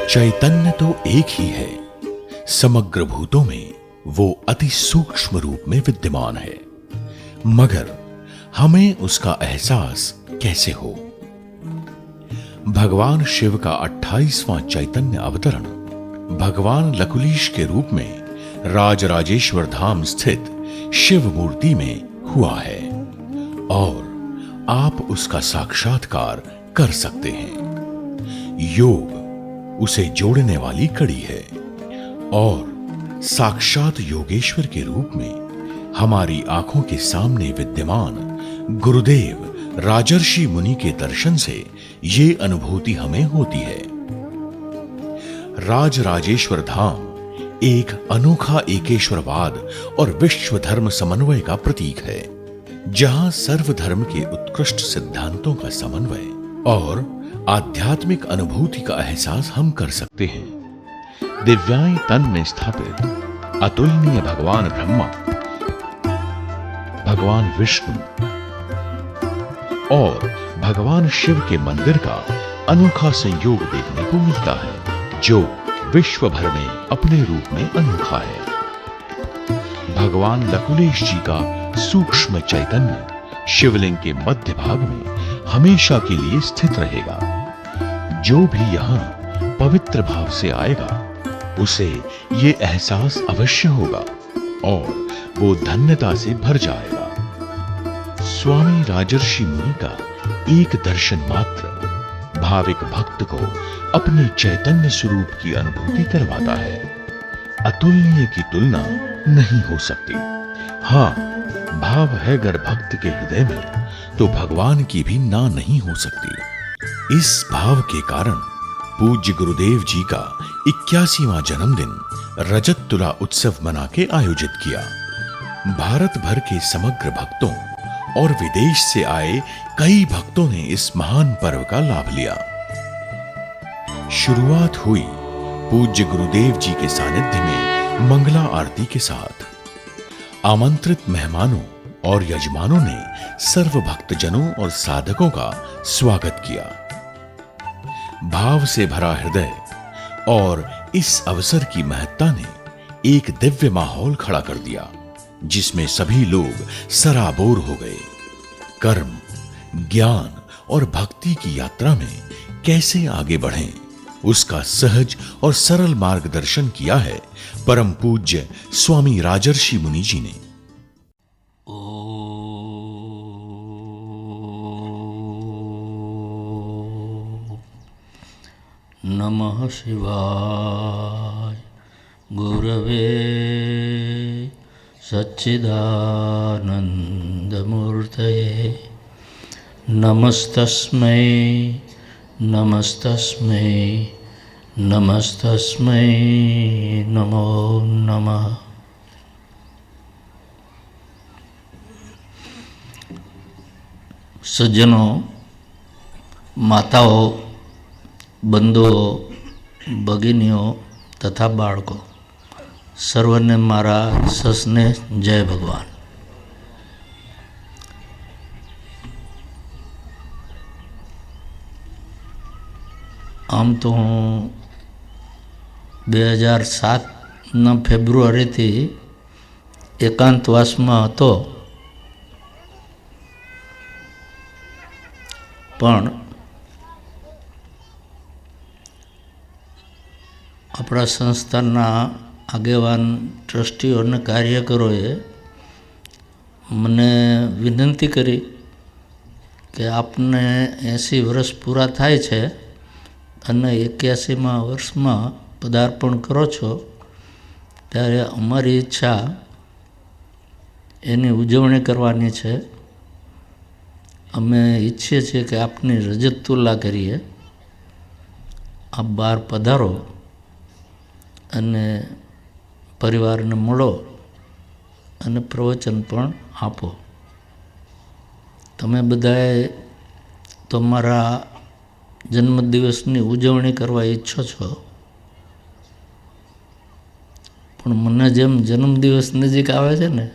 चैतन्य तो एक ही है, समग्र भूतों में वो अति सूक्ष्म रूप में विद्यमान है, मगर हमें उसका एहसास कैसे हो। भगवान शिव का 28वां चैतन्य अवतरण भगवान लकुलीश के रूप में राजराजेश्वर धाम स्थित शिव मूर्ति में हुआ है और आप उसका साक्षात्कार कर सकते हैं। योग उसे जोड़ने वाली कड़ी है और साक्षात योगेश्वर के रूप में हमारी आंखों के सामने विद्यमान गुरुदेव राजर्षि मुनि के दर्शन से ये अनुभूति हमें होती है। राजराजेश्वर धाम एक अनोखा एकेश्वरवाद और विश्व धर्म समन्वय का प्रतीक है, जहां सर्वधर्म के उत्कृष्ट सिद्धांतों का समन्वय और आध्यात्मिक अनुभूति का एहसास हम कर सकते हैं। दिव्याय तन में स्थापित अतुलनीय भगवान ब्रह्मा, भगवान विष्णु और भगवान शिव के मंदिर का अनोखा संयोग देखने को मिलता है, जो विश्व भर में अपने रूप में अनोखा है। भगवान लकुलेश जी का सूक्ष्म चैतन्य शिवलिंग के मध्य भाग में हमेशा के लिए स्थित रहेगा। जो भी यहां पवित्र भाव से आएगा उसे ये एहसास अवश्य होगा और वो धन्यता से भर जाएगा। स्वामी राजर्षि मुनि का एक दर्शन मात्र भाविक भक्त को अपने चैतन्य स्वरूप की अनुभूति करवाता है। अतुलनीय की तुलना नहीं हो सकती। हाँ, भाव है अगर भक्त के हृदय में, तो भगवान की भी ना नहीं हो सकती। इस भाव के कारण पूज्य गुरुदेव जी का 81वां जन्मदिन रजत तुला उत्सव मना के आयोजित किया। भारत भर के समग्र भक्तों और विदेश से आए कई भक्तों ने इस महान पर्व का लाभ लिया। शुरुआत हुई पूज्य गुरुदेव जी के सानिध्य में मंगला आरती के साथ। आमंत्रित मेहमानों और यजमानों ने सर्व भक्तजनों और साधकों का स्वागत किया। भाव से भरा हृदय और इस अवसर की महत्ता ने एक दिव्य माहौल खड़ा कर दिया, जिसमें सभी लोग सराबोर हो गए। कर्म, ज्ञान और भक्ति की यात्रा में कैसे आगे बढ़ें, उसका सहज और सरल मार्गदर्शन किया है परम पूज्य स्वामी राजर्षि मुनि जी ने। नमः शिवाय गुरवे सच्चिदानन्दमूर्तये। नमस्तस्मै नमस्तस्मै नमस्तस्मै नमो नमः। सज्जनों, माताओं, બંધુઓ, ભગીનીઓ તથા બાળકો, સર્વને મારા સસને જય ભગવાન। આમ તો હું 2007ના ફેબ્રુઆરીથી એકાંતવાસમાં હતો, પણ આપણા સંસ્થાના આગેવાન ટ્રસ્ટીઓ અને કાર્યકરોએ મને વિનંતી કરી કે આપને 80 વર્ષ પૂરા થાય છે અને 81મા વર્ષમાં પદાર્પણ કરો છો, ત્યારે અમારી ઈચ્છા એની ઉજવણી કરવાની છે। અમે ઈચ્છીએ છીએ કે આપની રજત તુલા કરીએ। આપ બહાર પધારો અને પરિવારને મળો અને પ્રવચન પણ આપો। તમે બધાએ તમારા જન્મદિવસની ઉજવણી કરવા ઈચ્છો છો, પણ મને જેમ જન્મદિવસ નજીક આવે છે ને,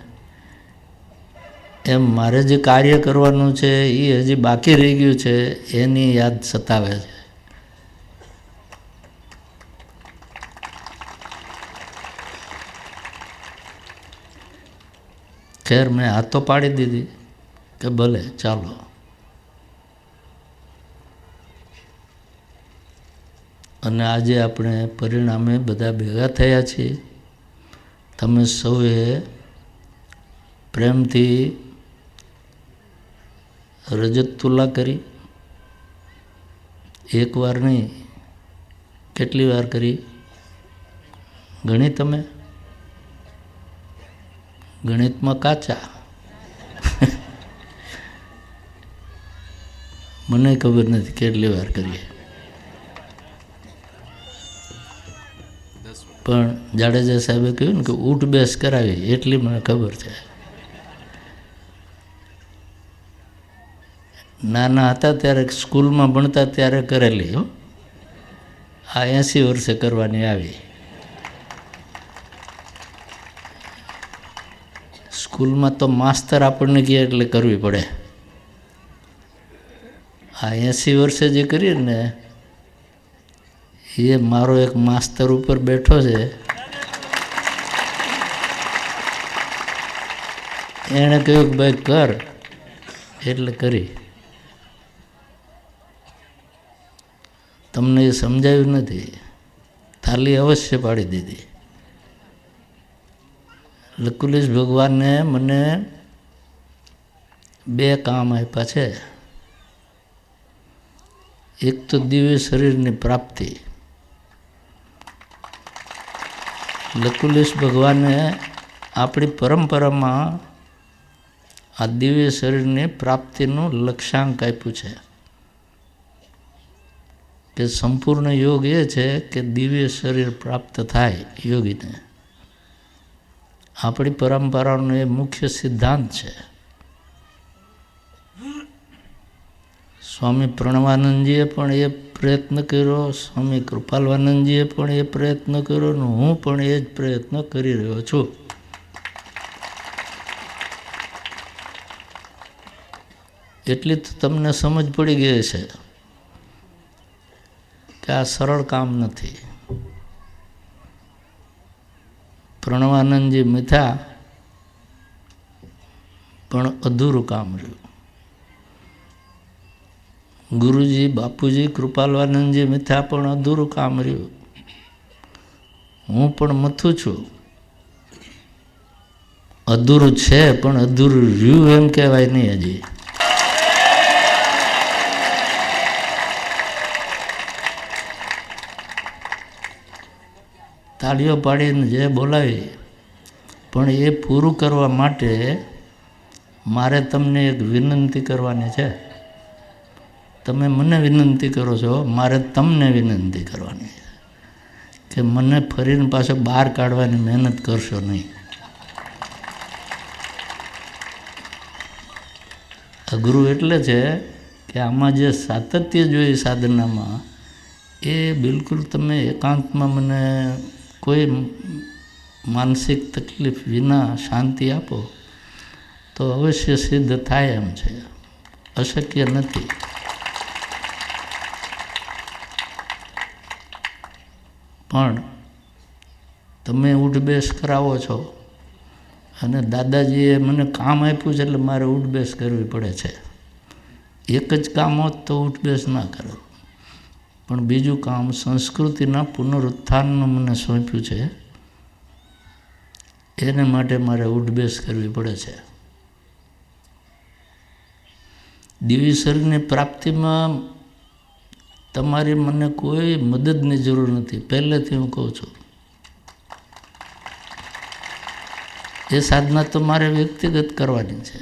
એમ મારે જે કાર્ય કરવાનું છે એ હજી બાકી રહી ગયું છે, એની યાદ સતાવે છે। ખેર મેં હાથો પાડી દીધી કે ભલે ચાલો. અને આજે આપણે પરિણામે બધા ભેગા થયા છીએ. તમે સૌએ પ્રેમથી રજત તુલા કરી. એક વાર નહીં, કેટલી વાર કરી? ગણી તમે? ગણિતમાં કાચા. મને ખબર નથી કેટલી વાર કરીએ, પણ જાડેજા સાહેબે કહ્યું ને કે ઊઠ બેસ કરાવી, એટલી મને ખબર છે. નાના હતા ત્યારે સ્કૂલમાં ભણતા ત્યારે કરેલી. આ 80 વર્ષે કરવાની આવી. સ્કૂલમાં તો માસ્તર આપણને કહે એટલે કરવી પડે. આ 80 વર્ષે જે કરીએ ને, એ મારો એક માસ્તર ઉપર બેઠો છે, એણે કહ્યું કે ભાઈ કર, એટલે કરી. તમને એ સમજાયું નથી, તાલી અવશ્ય પાડી દીધી. લકુલિશ ભગવાને મને 2 કામ આપ્યા છે. એક તો દિવ્ય શરીરની પ્રાપ્તિ. લકુલિશ ભગવાને આપણી પરંપરામાં આ દિવ્ય શરીરની પ્રાપ્તિનું લક્ષ્યાંક આપ્યું છે કે સંપૂર્ણ યોગ એ છે કે દિવ્ય શરીર પ્રાપ્ત થાય યોગીને. આપણી પરંપરાનો એ મુખ્ય સિદ્ધાંત છે. સ્વામી પ્રણવાનંદજીએ પણ એ પ્રયત્ન કર્યો, સ્વામી કૃપાલવાનંદજીએ પણ એ પ્રયત્ન કર્યો, અને હું પણ એ જ પ્રયત્ન કરી રહ્યો છું. એટલી તો તમને સમજ પડી ગઈ છે કે આ સરળ કામ નથી. પ્રણવાનંદજી મીઠા, પણ અધૂરું કામ રહ્યું. ગુરુજી, બાપુજી, કૃપાલવાનંદજી મીઠા, પણ અધૂરું કામ રહ્યું. હું પણ મથું છું, અધૂરું છે, પણ અધૂરું રહ્યું એમ કહેવાય નહીં હજી. તાળીઓ પાડીને જે બોલાવી, પણ એ પૂરું કરવા માટે મારે તમને એક વિનંતી કરવાની છે. તમે મને વિનંતી કરો છો, મારે તમને વિનંતી કરવાની છે કે મને ફરીને પાછો બહાર કાઢવાની મહેનત કરશો નહીં. અઘરું એટલે છે કે આમાં જે સાતત્ય જોઈએ સાધનામાં, એ બિલકુલ તમે એકાંતમાં મને કોઈ માનસિક તકલીફ વિના શાંતિ આપો તો અવશ્ય સિદ્ધ થાય એમ છે. અશક્ય નથી. પણ તમે ઉઠબેસ કરાવો છો, અને દાદાજીએ મને કામ આપ્યું છે એટલે મારે ઉઠબેસ કરવી પડે છે. એક જ કામ હોત તો ઉઠબેસ ના કરો, પણ બીજું કામ સંસ્કૃતિના પુનરુત્થાનનું મને સોંપ્યું છે, એને માટે મારે ઉઠબેસ કરવી પડે છે. દિવ્ય શરીરની પ્રાપ્તિમાં તમારી મને કોઈ મદદની જરૂર નથી, પહેલેથી હું કહું છું. એ સાધના તો મારે વ્યક્તિગત કરવાની છે.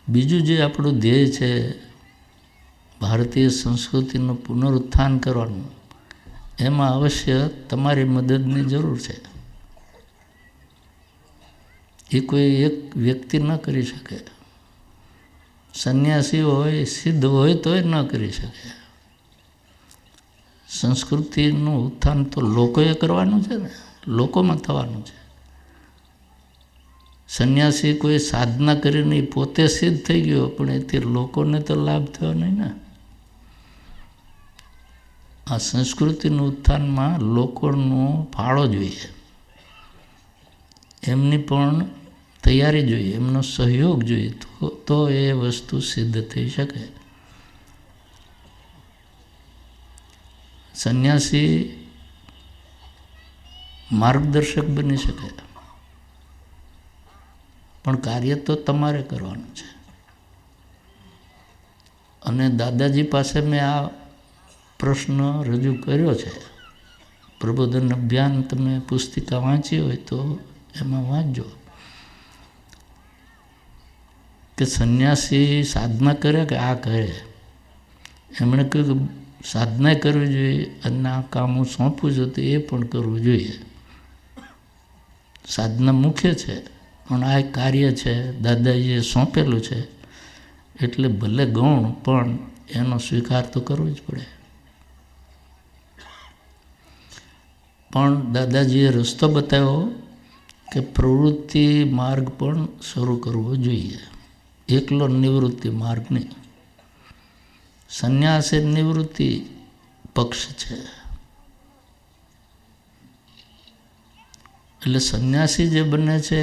બીજું જે આપણું ધ્યેય છે, ભારતીય સંસ્કૃતિનું પુનરુત્થાન કરવાનું, એમાં અવશ્ય તમારી મદદની જરૂર છે. એ કોઈ એક વ્યક્તિ ન કરી શકે. સંન્યાસી હોય, સિદ્ધ હોય તોય ન કરી શકે. સંસ્કૃતિનું ઉત્થાન તો લોકોએ કરવાનું છે ને, લોકોમાં થવાનું છે. સંન્યાસી કોઈ સાધના કરીને પોતે સિદ્ધ થઈ ગયો, પણ એથી લોકોને તો લાભ થયો નહીં ને. આ સંસ્કૃતિનું ઉત્થાનમાં લોકોનો ફાળો જોઈએ. એમની પણ તૈયારી જોઈએ, એમનો સહયોગ જોઈએ, તો એ વસ્તુ સિદ્ધ થઈ શકે. સંન્યાસી માર્ગદર્શક બની શકે, પણ કાર્ય તો તમારે કરવાનું છે. અને દાદાજી પાસે મેં આ પ્રશ્ન રજૂ કર્યો છે. પ્રબોધન અભિયાન તમે પુસ્તિકા વાંચી હોય તો એમાં વાંચજો કે સંન્યાસી સાધના કરે કે આ કરે. એમણે કહ્યું કે સાધના કરવી જોઈએ અને આ કામ હું સોંપું છું તો એ પણ કરવું જોઈએ. સાધના મુખ્ય છે, પણ આ કાર્ય છે દાદાજીએ સોંપેલું છે, એટલે ભલે ગૌણ પણ એનો સ્વીકાર તો કરવો જ પડે. પણ દાદાજીએ રસ્તો બતાવ્યો કે પ્રવૃત્તિ માર્ગ પણ શરૂ કરવો જોઈએ, એકલો નિવૃત્તિ માર્ગ નહીં. સંન્યાસ એ નિવૃત્તિ પક્ષ છે. એટલે સંન્યાસી જે બને છે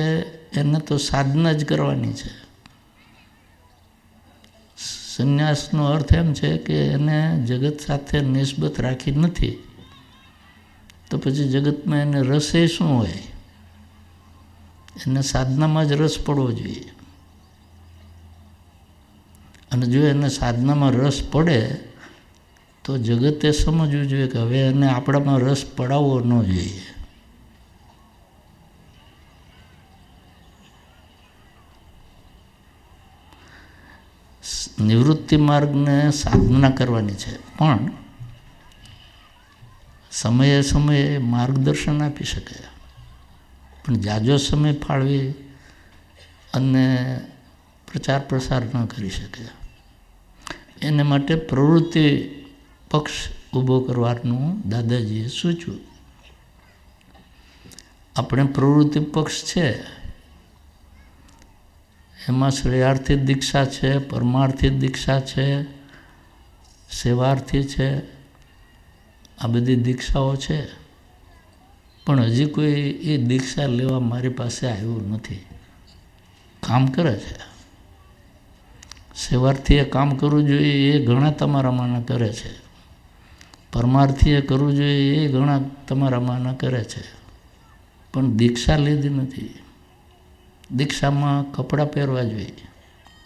એને તો સાધના જ કરવાની છે. સંન્યાસનો અર્થ એમ છે કે એને જગત સાથે નિસ્બત રાખી નથી, તો પછી જગતમાં એને રસે શું હોય? એને સાધનામાં જ રસ પડવો જોઈએ. અને જો એને સાધનામાં રસ પડે તો જગતે સમજવું જોઈએ કે હવે એને આપણામાં રસ પડાવવો ન જોઈએ. નિવૃત્તિ માર્ગને સાધના કરવાની છે, પણ સમયે સમયે માર્ગદર્શન આપી શકે, પણ જાજો સમય ફાળવી અને પ્રચાર પ્રસાર ન કરી શકે. એને માટે પ્રવૃત્તિ પક્ષ ઊભો કરવાનું દાદાજીએ સૂચવ્યું. આપણે પ્રવૃત્તિ પક્ષ છે એમાં શ્રેયાર્થી દીક્ષા છે, પરમાર્થી દીક્ષા છે, સેવાર્થી છે, આ બધી દીક્ષાઓ છે. પણ હજી કોઈ એ દીક્ષા લેવા મારી પાસે આવ્યું નથી. કામ કરે છે. સેવાર્થીએ કામ કરવું જોઈએ એ ઘણા તમારામાંના કરે છે. પરમાર્થીએ કરવું જોઈએ એ ઘણા તમારામાંના કરે છે. પણ દીક્ષા લીધી નથી. દીક્ષામાં કપડાં પહેરવા જોઈએ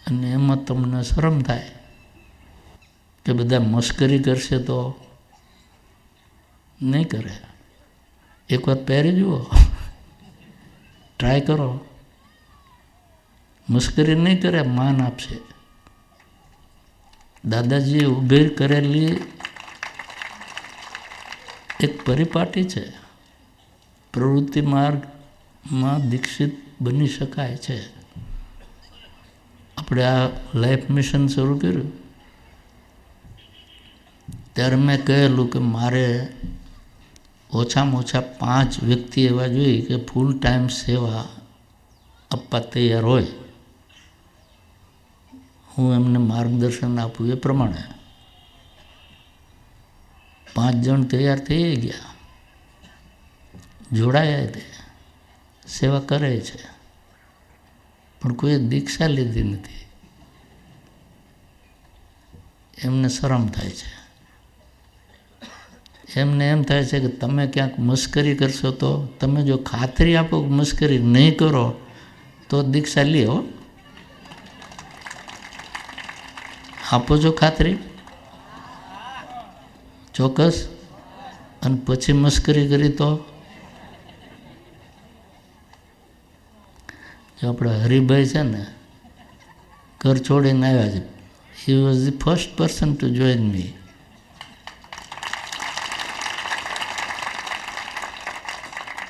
અને એમાં તમને શરમ થાય કે બધા મશ્કરી કરશે તો નહીં કરે. એકવાર પહેરી જુઓ, ટ્રાય કરો. મશ્કરી નહીં કરે, માન આપશે. દાદાજીએ ઊભી કરેલી એક પરિપાટી છે. પ્રવૃત્તિ માર્ગમાં દીક્ષિત બની શકાય છે. આપણે આ લાઈફ મિશન શરૂ કર્યું ત્યારે મેં કહેલું કે મારે ઓછામાં ઓછા 5 વ્યક્તિ એવા જોઈએ કે ફૂલ ટાઈમ સેવા આપવા તૈયાર હોય. હું એમને માર્ગદર્શન આપું એ પ્રમાણે 5 જણ તૈયાર થઈ ગયા, જોડાયા, તે સેવા કરે છે, પણ કોઈ દીક્ષા લીધી નથી. એમને શરમ થાય છે. એમને એમ થાય છે કે તમે ક્યાંક મશ્કરી કરશો તો, તમે જો ખાતરી આપો કે મશ્કરી નહીં કરો તો દીક્ષા લ્યો. આપો છો ખાતરી? ચોક્કસ? અને પછી મશ્કરી કરી તો? જો આપણે હરિભાઈ છે ને, ઘર છોડીને આવ્યા છે. He was the first person to join me.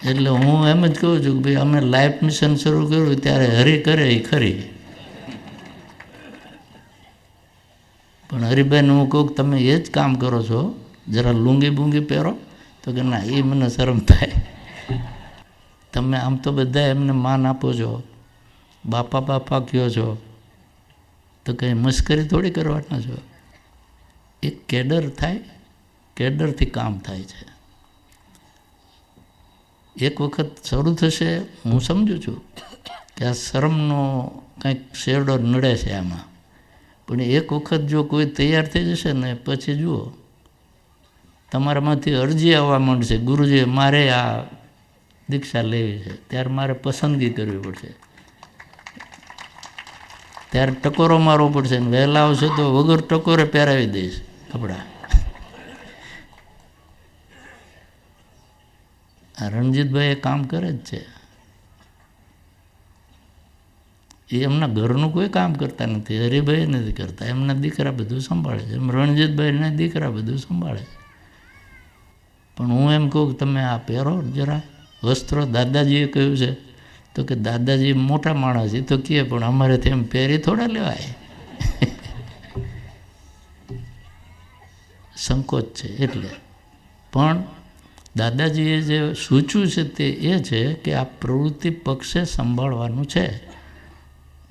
એટલે હું એમ જ કહું છું કે ભાઈ અમે લાઈફ મિશન શરૂ કર્યું ત્યારે હરી કરે એ ખરી, પણ હરિભાઈને હું કહું કે તમે એ જ કામ કરો છો, જરા લુંગી બુંગી પહેરો. તો કે ના, એ મને શરમ થાય. તમે આમ તો બધા એમને માન આપો છો, બાપા બાપા કહો છો, તો કંઈ મશ્કરી થોડી કરવાના છો. એક કેડર થાય, કેડરથી કામ થાય છે. એક વખત શરૂ થશે, હું સમજું છું કે આ શરમનો કંઈક શેરડો નડે છે આમાં, પણ એક વખત જો કોઈ તૈયાર થઈ જશે ને પછી જુઓ તમારામાંથી અરજી આવવા માંડશે, ગુરુજી મારે આ દીક્ષા લેવી છે, ત્યારે મારે પસંદગી કરવી પડશે, ત્યારે ટકોરો મારવો પડશે, ને વહેલા આવશે તો વગર ટકોરે પહેરાવી દઈશ કપડાં. આ રણજીતભાઈ એ કામ કરે જ છે, એ એમના ઘરનું કોઈ કામ કરતા નથી, હરિભાઈ નથી કરતા, એમના દીકરા બધું સંભાળે છે, એમ રણજીતભાઈના દીકરા બધું સંભાળે છે. પણ હું એમ કહું કે તમે આ પહેરો જરા વસ્ત્રો, દાદાજીએ કહ્યું છે, તો કે દાદાજી મોટા માણસ એ તો કહે, પણ અમારેથી એમ પહેરી થોડા લેવાય. સંકોચ છે એટલે. પણ દાદાજીએ જે સૂચ્યું છે તે એ છે કે આ પ્રવૃત્તિ પક્ષે સંભાળવાનું છે,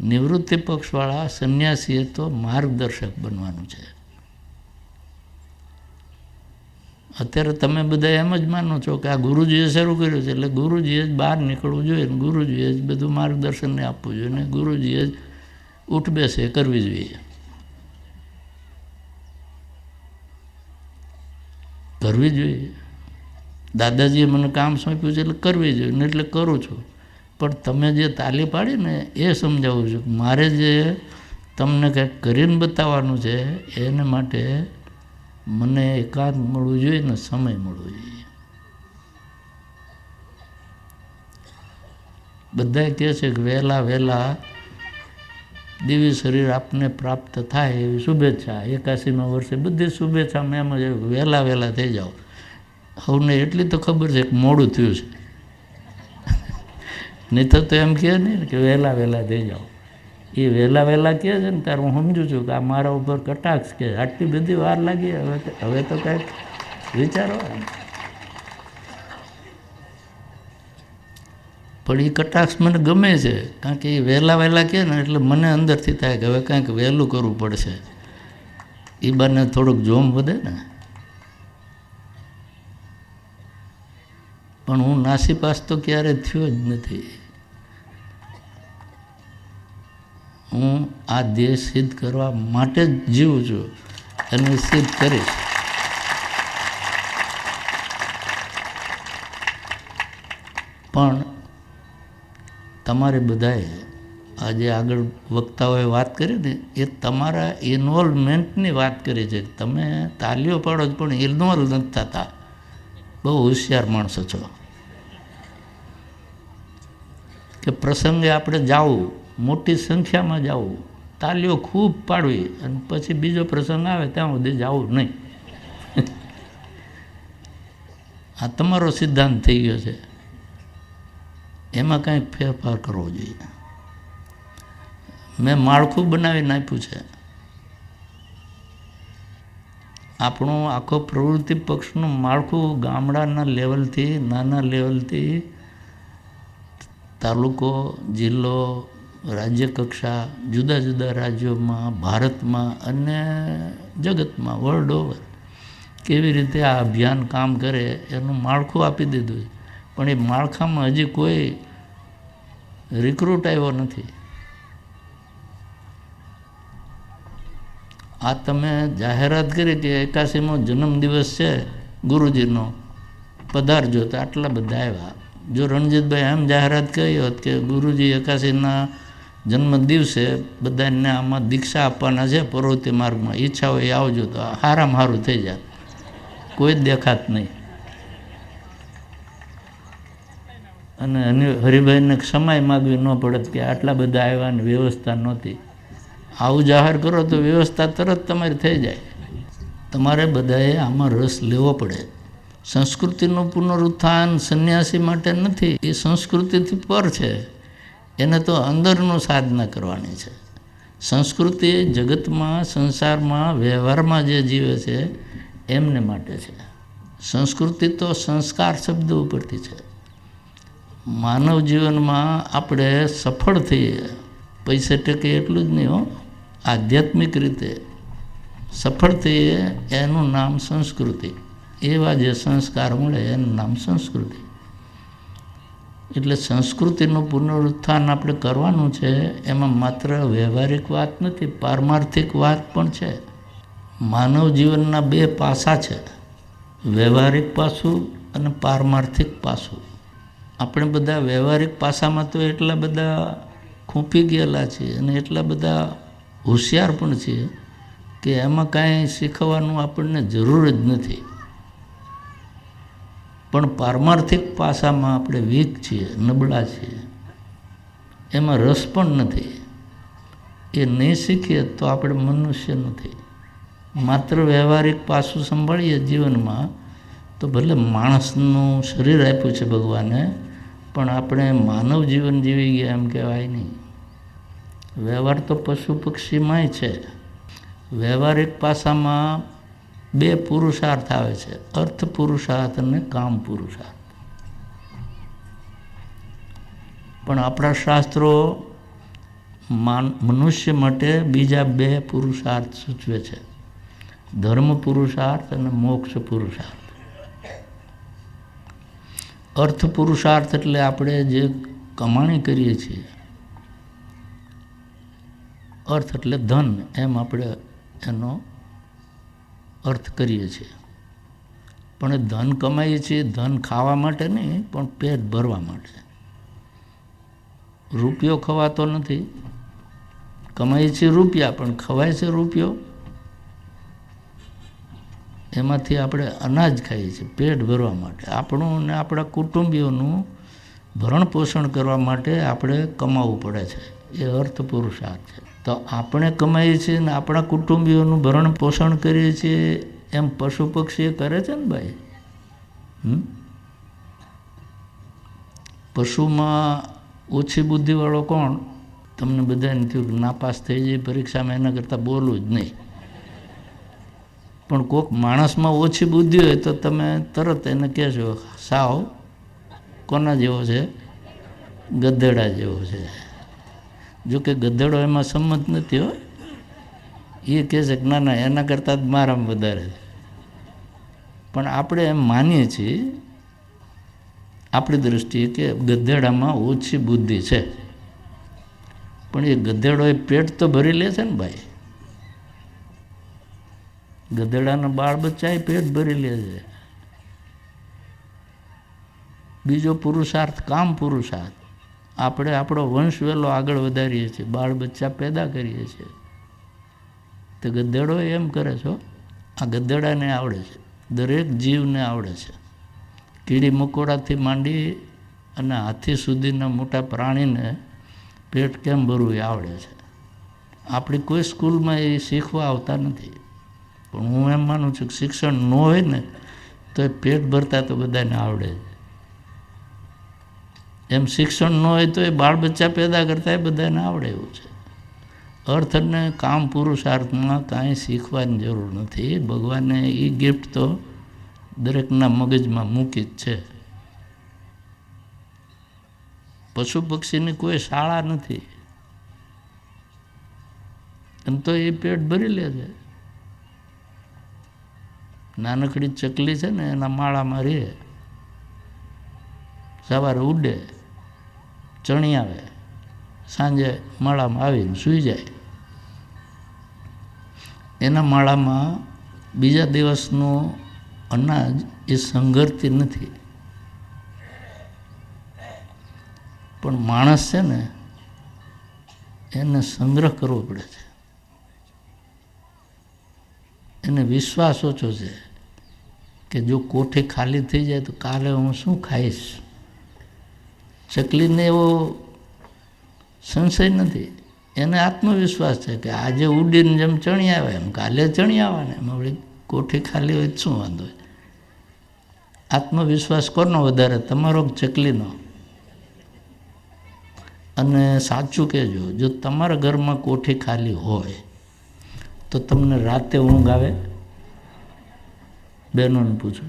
નિવૃત્તિ પક્ષવાળા સંન્યાસીએ તો માર્ગદર્શક બનવાનું છે. અત્યારે તમે બધા એમ જ માનો છો કે આ ગુરુજીએ શરૂ કર્યું છે એટલે ગુરુજીએ જ બહાર નીકળવું જોઈએ, ને ગુરુજીએ જ બધું માર્ગદર્શનને આપવું જોઈએ, ને ગુરુજીએ જ ઉઠબેસ કરવી જોઈએ. કરવી જોઈએ. દાદાજીએ મને કામ સોંપ્યું છે એટલે કરવી જોઈએ ને, એટલે કરું છું. પણ તમે જે તાલી પાડી ને એ સમજાવું છું કે મારે જે તમને કંઈક કરીને બતાવવાનું છે એને માટે મને એકાંત મળવું જોઈએ ને સમય મળવો જોઈએ. બધા કહે છે કે વહેલા દિવ્ય શરીર આપને પ્રાપ્ત થાય એવી શુભેચ્છા, 81મા વર્ષે બધી શુભેચ્છા મેં એમ જ વહેલા થઈ જાઓ. સૌને એટલી તો ખબર છે કે મોડું થયું છે, નહીં તો એમ કહે નહીં કે વહેલા થઈ જાઓ. એ વહેલા કહે છે ને ત્યારે હું સમજું છું કે આ મારા ઉપર કટાક્ષ કે આટલી બધી વાર લાગી, હવે તો કાંઈક વિચારો. પણ એ કટાક્ષ મને ગમે છે, કારણ કે એ વહેલા કહે ને એટલે મને અંદરથી થાય કે હવે કાંઈક વહેલું કરવું પડશે, એ બાને થોડુંક જોમ વધે ને. પણ હું નાસીપાસ તો ક્યારેય થયો જ નથી. હું આ દેહ સિદ્ધ કરવા માટે જ જીવું છું અને સિદ્ધ કરીશ. પણ તમારે બધાએ આજે આગળ વક્તાઓએ વાત કરી ને એ તમારા ઇન્વોલ્વમેન્ટની વાત કરી છે. તમે તાલીઓ પાડો છો પણ ઇન્વોલ્વ નથી થતા. બહુ હોશિયાર માણસો છો કે પ્રસંગે આપણે જાવું, મોટી સંખ્યામાં જવું, તાલીઓ ખૂબ પાડવી અને પછી બીજો પ્રસંગ આવે ત્યાં સુધી જવું નહીં. આ તમારો સિદ્ધાંત થઈ ગયો છે, એમાં કંઈક ફેરફાર કરવો જોઈએ. મેં માળખું બનાવીને આપ્યું છે. આપણું આખો પ્રવૃત્તિ પક્ષનું માળખું ગામડાના લેવલથી, નાના લેવલથી તાલુકો, જિલ્લો, રાજ્ય કક્ષા, જુદા જુદા રાજ્યોમાં, ભારતમાં અને જગતમાં, વર્લ્ડ ઓવર કેવી રીતે આ અભિયાન કામ કરે એનું માળખું આપી દીધું છે. પણ એ માળખામાં હજી કોઈ રિક્રુટ આવ્યો નથી. આ તમે જાહેરાત કરી કે 81મો જન્મદિવસ છે ગુરુજીનો, પધારજો, તો આટલા બધા આવ્યા. જો રણજીતભાઈ એમ જાહેરાત કરી હોત કે ગુરુજી 81ના જન્મ દિવસે બધાને આમાં દીક્ષા આપવાના છે પ્રવૃત્તિ માર્ગમાં, ઈચ્છા હોય એ આવજો, તો હારામાં હારું થઈ જાય. કોઈ જ દેખાત નહીં. અને હરિભાઈને સમય માગવી ન પડત કે આટલા બધા આવ્યા ને વ્યવસ્થા નહોતી. આવું જાહેર કરો તો વ્યવસ્થા તરત તમારી થઈ જાય. તમારે બધાએ આમાં રસ લેવો પડે. સંસ્કૃતિનું પુનરુત્થાન સંન્યાસી માટે નથી, એ સંસ્કૃતિથી પર છે. એને તો અંદરનું સાધના કરવાની છે. સંસ્કૃતિ જગતમાં, સંસારમાં, વ્યવહારમાં જે જીવે છે એમને માટે છે. સંસ્કૃતિ તો સંસ્કાર શબ્દ ઉપરથી છે. માનવ જીવનમાં આપણે સફળ થઈએ, પૈસે ટકે એટલું જ નહીં હો, આધ્યાત્મિક રીતે સફળ થઈએ એનું નામ સંસ્કૃતિ. એવા જે સંસ્કાર મળે એનું નામ સંસ્કૃતિ. એટલે સંસ્કૃતિનું પુનરુત્થાન આપણે કરવાનું છે. એમાં માત્ર વ્યવહારિક વાત નથી, પારમાર્થિક વાત પણ છે. માનવ જીવનના બે પાસા છે, વ્યવહારિક પાસું અને પારમાર્થિક પાસું. આપણે બધા વ્યવહારિક પાસામાં તો એટલા બધા ખૂંપી ગયેલા છીએ અને એટલા બધા હોશિયાર પણ છીએ કે એમાં કાંઈ શીખવાનું આપણને જરૂર જ નથી. પણ પારમાર્થિક પાસામાં આપણે વીક છીએ, નબળા છીએ, એમાં રસ પણ નથી. એ નહીં શીખીએ તો આપણે મનુષ્ય નથી. માત્ર વ્યવહારિક પાસું સંભાળીએ જીવનમાં તો ભલે માણસનું શરીર આપ્યું છે ભગવાને, પણ આપણે માનવ જીવન જીવી ગયા એમ કહેવાય નહીં. વ્યવહાર તો પશુ પક્ષીમાંય છે. વ્યવહારિક પાસામાં બે પુરુષાર્થ આવે છે, અર્થ પુરુષાર્થ અને કામ પુરુષાર્થ. પણ આપણા શાસ્ત્રો મનુષ્ય માટે બીજા બે પુરુષાર્થ સૂચવે છે, ધર્મ પુરુષાર્થ અને મોક્ષ પુરુષાર્થ. અર્થ પુરુષાર્થ એટલે આપણે જે કમાણી કરીએ છીએ, અર્થ એટલે ધન, એમ આપણે એનો અર્થ કરીએ છીએ. પણ એ ધન કમાઈએ છીએ ધન ખાવા માટે નહીં, પણ પેટ ભરવા માટે. રૂપિયો ખવાતો નથી. કમાઈએ છીએ રૂપિયા, પણ ખવાય છે રૂપિયો? એમાંથી આપણે અનાજ ખાઈએ છીએ પેટ ભરવા માટે. આપણું અને આપણા કુટુંબીઓનું ભરણ પોષણ કરવા માટે આપણે કમાવવું પડે છે. એ અર્થ પુરુષાર્થ છે. તો આપણે કમાઈએ છીએ ને આપણા કુટુંબીઓનું ભરણ પોષણ કરીએ છીએ, એમ પશુ પક્ષી કરે છે ને ભાઈ. પશુમાં ઓછી બુદ્ધિવાળો કોણ? તમને બધાને થયું કે નાપાસ થઈ જાય પરીક્ષામાં, એના કરતાં બોલવું જ નહીં. પણ કોઈક માણસમાં ઓછી બુદ્ધિ હોય તો તમે તરત એને કહેશો સાવ કોના જેવો છે? ગધેડા જેવો છે. જોકે ગધેડો એમાં સંમત નથી હો. એ કહે છે કે ના ના, એના કરતાં જ મારામાં વધારે છે. પણ આપણે એમ માનીએ છીએ આપણી દૃષ્ટિએ કે ગધેડામાં ઓછી બુદ્ધિ છે. પણ એ ગધેડો એ પેટ તો ભરી લે છે ને ભાઈ. ગધેડાના બાળ બચ્ચા પેટ ભરી લે છે. બીજો પુરુષાર્થ કામ પુરુષાર્થ. આપણે આપણો વંશ વેલો આગળ વધારીએ છીએ, બાળ બચ્ચા પેદા કરીએ છીએ. તો ગધેડો એમ કરે છો. આ ગધેડાને આવડે છે, દરેક જીવને આવડે છે. કીડી મકોડાથી માંડી અને હાથી સુધીના મોટા પ્રાણીને પેટ કેમ ભરવું એ આવડે છે. આપણી કોઈ સ્કૂલમાં એ શીખવા આવતા નથી. પણ હું એમ માનું છું કે શિક્ષણ ન હોય ને તો એ પેટ ભરતા તો બધાને આવડે છે. એમ શિક્ષણ ન હોય તો એ બાળ બચ્ચા પેદા કરતા એ બધાને આવડે એવું છે. અર્થ અને કામ પુરુષાર્થમાં કાંઈ શીખવાની જરૂર નથી. ભગવાને એ ગિફ્ટ તો દરેકના મગજમાં મૂકી જ છે. પશુ પક્ષીની કોઈ શાળા નથી, એમ તો એ પેટ ભરી લે છે. નાનકડી ચકલી છે ને એના માળામાં રહે, સવારે ઉડે, ચણી આવે, સાંજે માળામાં આવીને સૂઈ જાય. એના માળામાં બીજા દિવસનું અનાજ એ સંઘરતી નથી. પણ માણસ છે ને એને સંગ્રહ કરવો પડે છે. એને વિશ્વાસ ઓછો છે કે જો કોઠી ખાલી થઈ જાય તો કાલે હું શું ખાઈશ. ચકલીને એવો સંશય નથી. એને આત્મવિશ્વાસ છે કે આજે ઉડીને જેમ ચણી આવે એમ કાલે ચણી આવવાને, એમાં વળી કોઠી ખાલી હોય શું વાંધો હોય. આત્મવિશ્વાસ કોનો વધારે? તમારો ચકલીનો. અને સાચું કહેજો, જો તમારા ઘરમાં કોઠી ખાલી હોય તો તમને રાતે ઊંઘ આવે? બહેનોને પૂછો.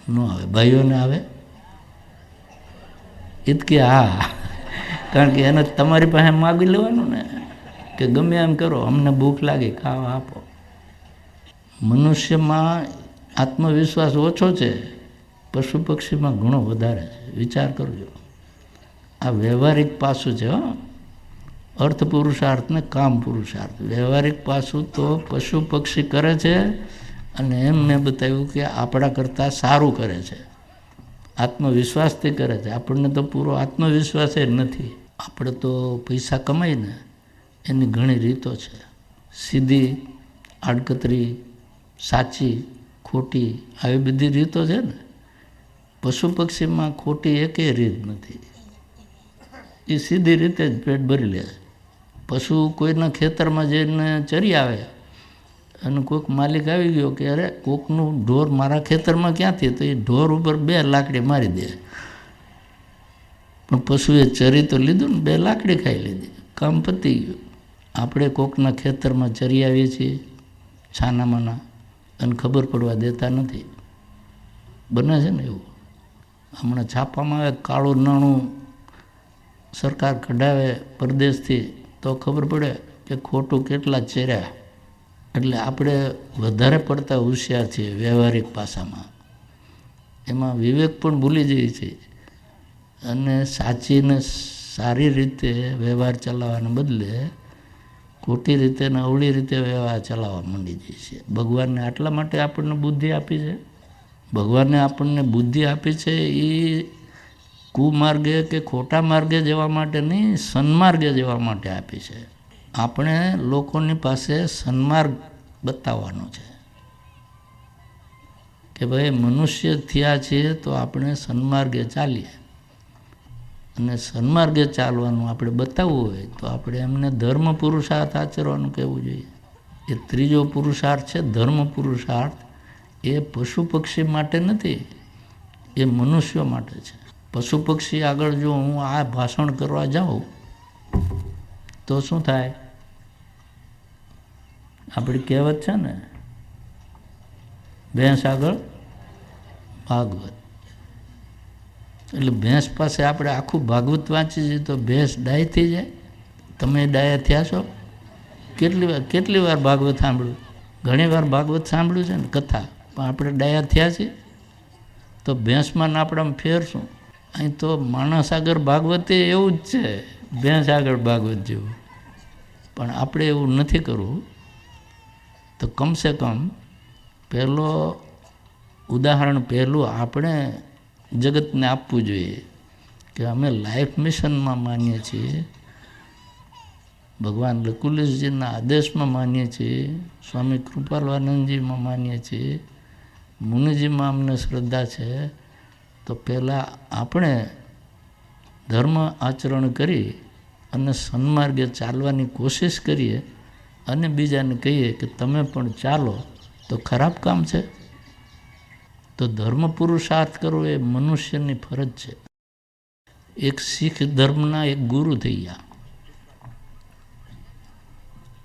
ન આવે. ભાઈઓને આવે? એ જ કે હા, કારણ કે એને તમારી પાસે માગી લેવાનું ને કે ગમે એમ કરો, અમને ભૂખ લાગી, ખાવા આપો. મનુષ્યમાં આત્મવિશ્વાસ ઓછો છે, પશુ પક્ષીમાં ઘણો વધારે છે. વિચાર કરજો. આ વ્યવહારિક પાસું છે. અર્થ પુરુષાર્થ ને કામ પુરુષાર્થ. વ્યવહારિક પાસું તો પશુ પક્ષી કરે છે, અને એમ મેં બતાવ્યું કે આપણા કરતાં સારું કરે છે, આત્મવિશ્વાસથી કરે છે. આપણને તો પૂરો આત્મવિશ્વાસ જ નથી. આપણે તો પૈસા કમાઈને એની ઘણી રીતો છે, સીધી, આડકતરી, સાચી, ખોટી, આવી બધી રીતો છે ને. પશુ પક્ષીમાં ખોટી એકેય રીત નથી. એ સીધી રીતે જ પેટ ભરી લે છે. પશુ કોઈના ખેતરમાં જઈને ચરી આવે અને કોઈક માલિક આવી ગયો કે અરે કોકનું ઢોર મારા ખેતરમાં ક્યાંથી, તો એ ઢોર ઉપર 2 લાકડી મારી દે. પણ પશુએ ચરી તો લીધું ને, 2 લાકડી ખાઈ લીધી, કામ પતી ગયું. આપણે કોકના ખેતરમાં ચરી આવીએ છીએ છાનામાના અને ખબર પડવા દેતા નથી. બને છે ને એવું. હમણાં છાપામાં આવે કાળું નાણું સરકાર કઢાવે પરદેશથી તો ખબર પડે કે ખોટું કેટલા ચર્યા. એટલે આપણે વધારે પડતા હોશિયાર છીએ વ્યવહારિક પાસામાં. એમાં વિવેક પણ ભૂલી જઈએ છીએ અને સાચીને સારી રીતે વ્યવહાર ચલાવવાને બદલે ખોટી રીતે ને અવળી રીતે વ્યવહાર ચલાવવા માંડી જઈએ છીએ. ભગવાનને આટલા માટે આપણને બુદ્ધિ આપી છે. ભગવાને આપણને બુદ્ધિ આપી છે એ કુમાર્ગે કે ખોટા માર્ગે જવા માટે નહીં, સન્માર્ગે જવા માટે આપી છે. આપણે લોકોની પાસે સન્માર્ગ બતાવવાનો છે કે ભાઈ મનુષ્ય થયા છીએ તો આપણે સન્માર્ગે ચાલીએ. અને સન્માર્ગે ચાલવાનું આપણે બતાવવું હોય તો આપણે એમને ધર્મ પુરુષાર્થ આચરવાનું કહેવું જોઈએ. એ ત્રીજો પુરુષાર્થ છે ધર્મ પુરુષાર્થ. એ પશુ પક્ષી માટે નથી, એ મનુષ્યો માટે છે. પશુ પક્ષી આગળ જો હું આ ભાષણ કરવા જાઉં તો શું થાય? આપણી કહેવત છે ને, ભેંસ આગળ ભાગવત. એટલે ભેંસ પાસે આપણે આખું ભાગવત વાંચી જઈએ તો ભેંસ ડાય થઈ જાય. તમે ડાયા થયા છો? કેટલી વાર ભાગવત સાંભળ્યું? ઘણી વાર ભાગવત સાંભળ્યું છે ને કથા, પણ આપણે ડાયા થયા છીએ? તો ભેંસમાં ને આપણામાં ફેર શું? અહીં તો માણસ આગળ ભાગવતે એવું જ છે, ભેંસ આગળ ભાગવત જેવું. પણ આપણે એવું નથી કરવું. તો કમસે કમ ઉદાહરણ પહેલું આપણે જગતને આપવું જોઈએ કે અમે લાઈફ મિશનમાં માનીએ છીએ, ભગવાન લકુલિશજીના આદેશમાં માનીએ છીએ, સ્વામી કૃપાલાનંદજીમાં માનીએ છીએ, મુનિજીમાં અમને શ્રદ્ધા છે. તો પહેલાં આપણે ધર્મ આચરણ કરી અને સન્માર્ગે ચાલવાની કોશિશ કરીએ અને બીજાને કહીએ કે તમે પણ ચાલો, તો ખરાબ કામ છે? તો ધર્મ પુરુષાર્થ કરવો એ મનુષ્યની ફરજ છે. એક શીખ ધર્મના એક ગુરુ થઈ ગયા.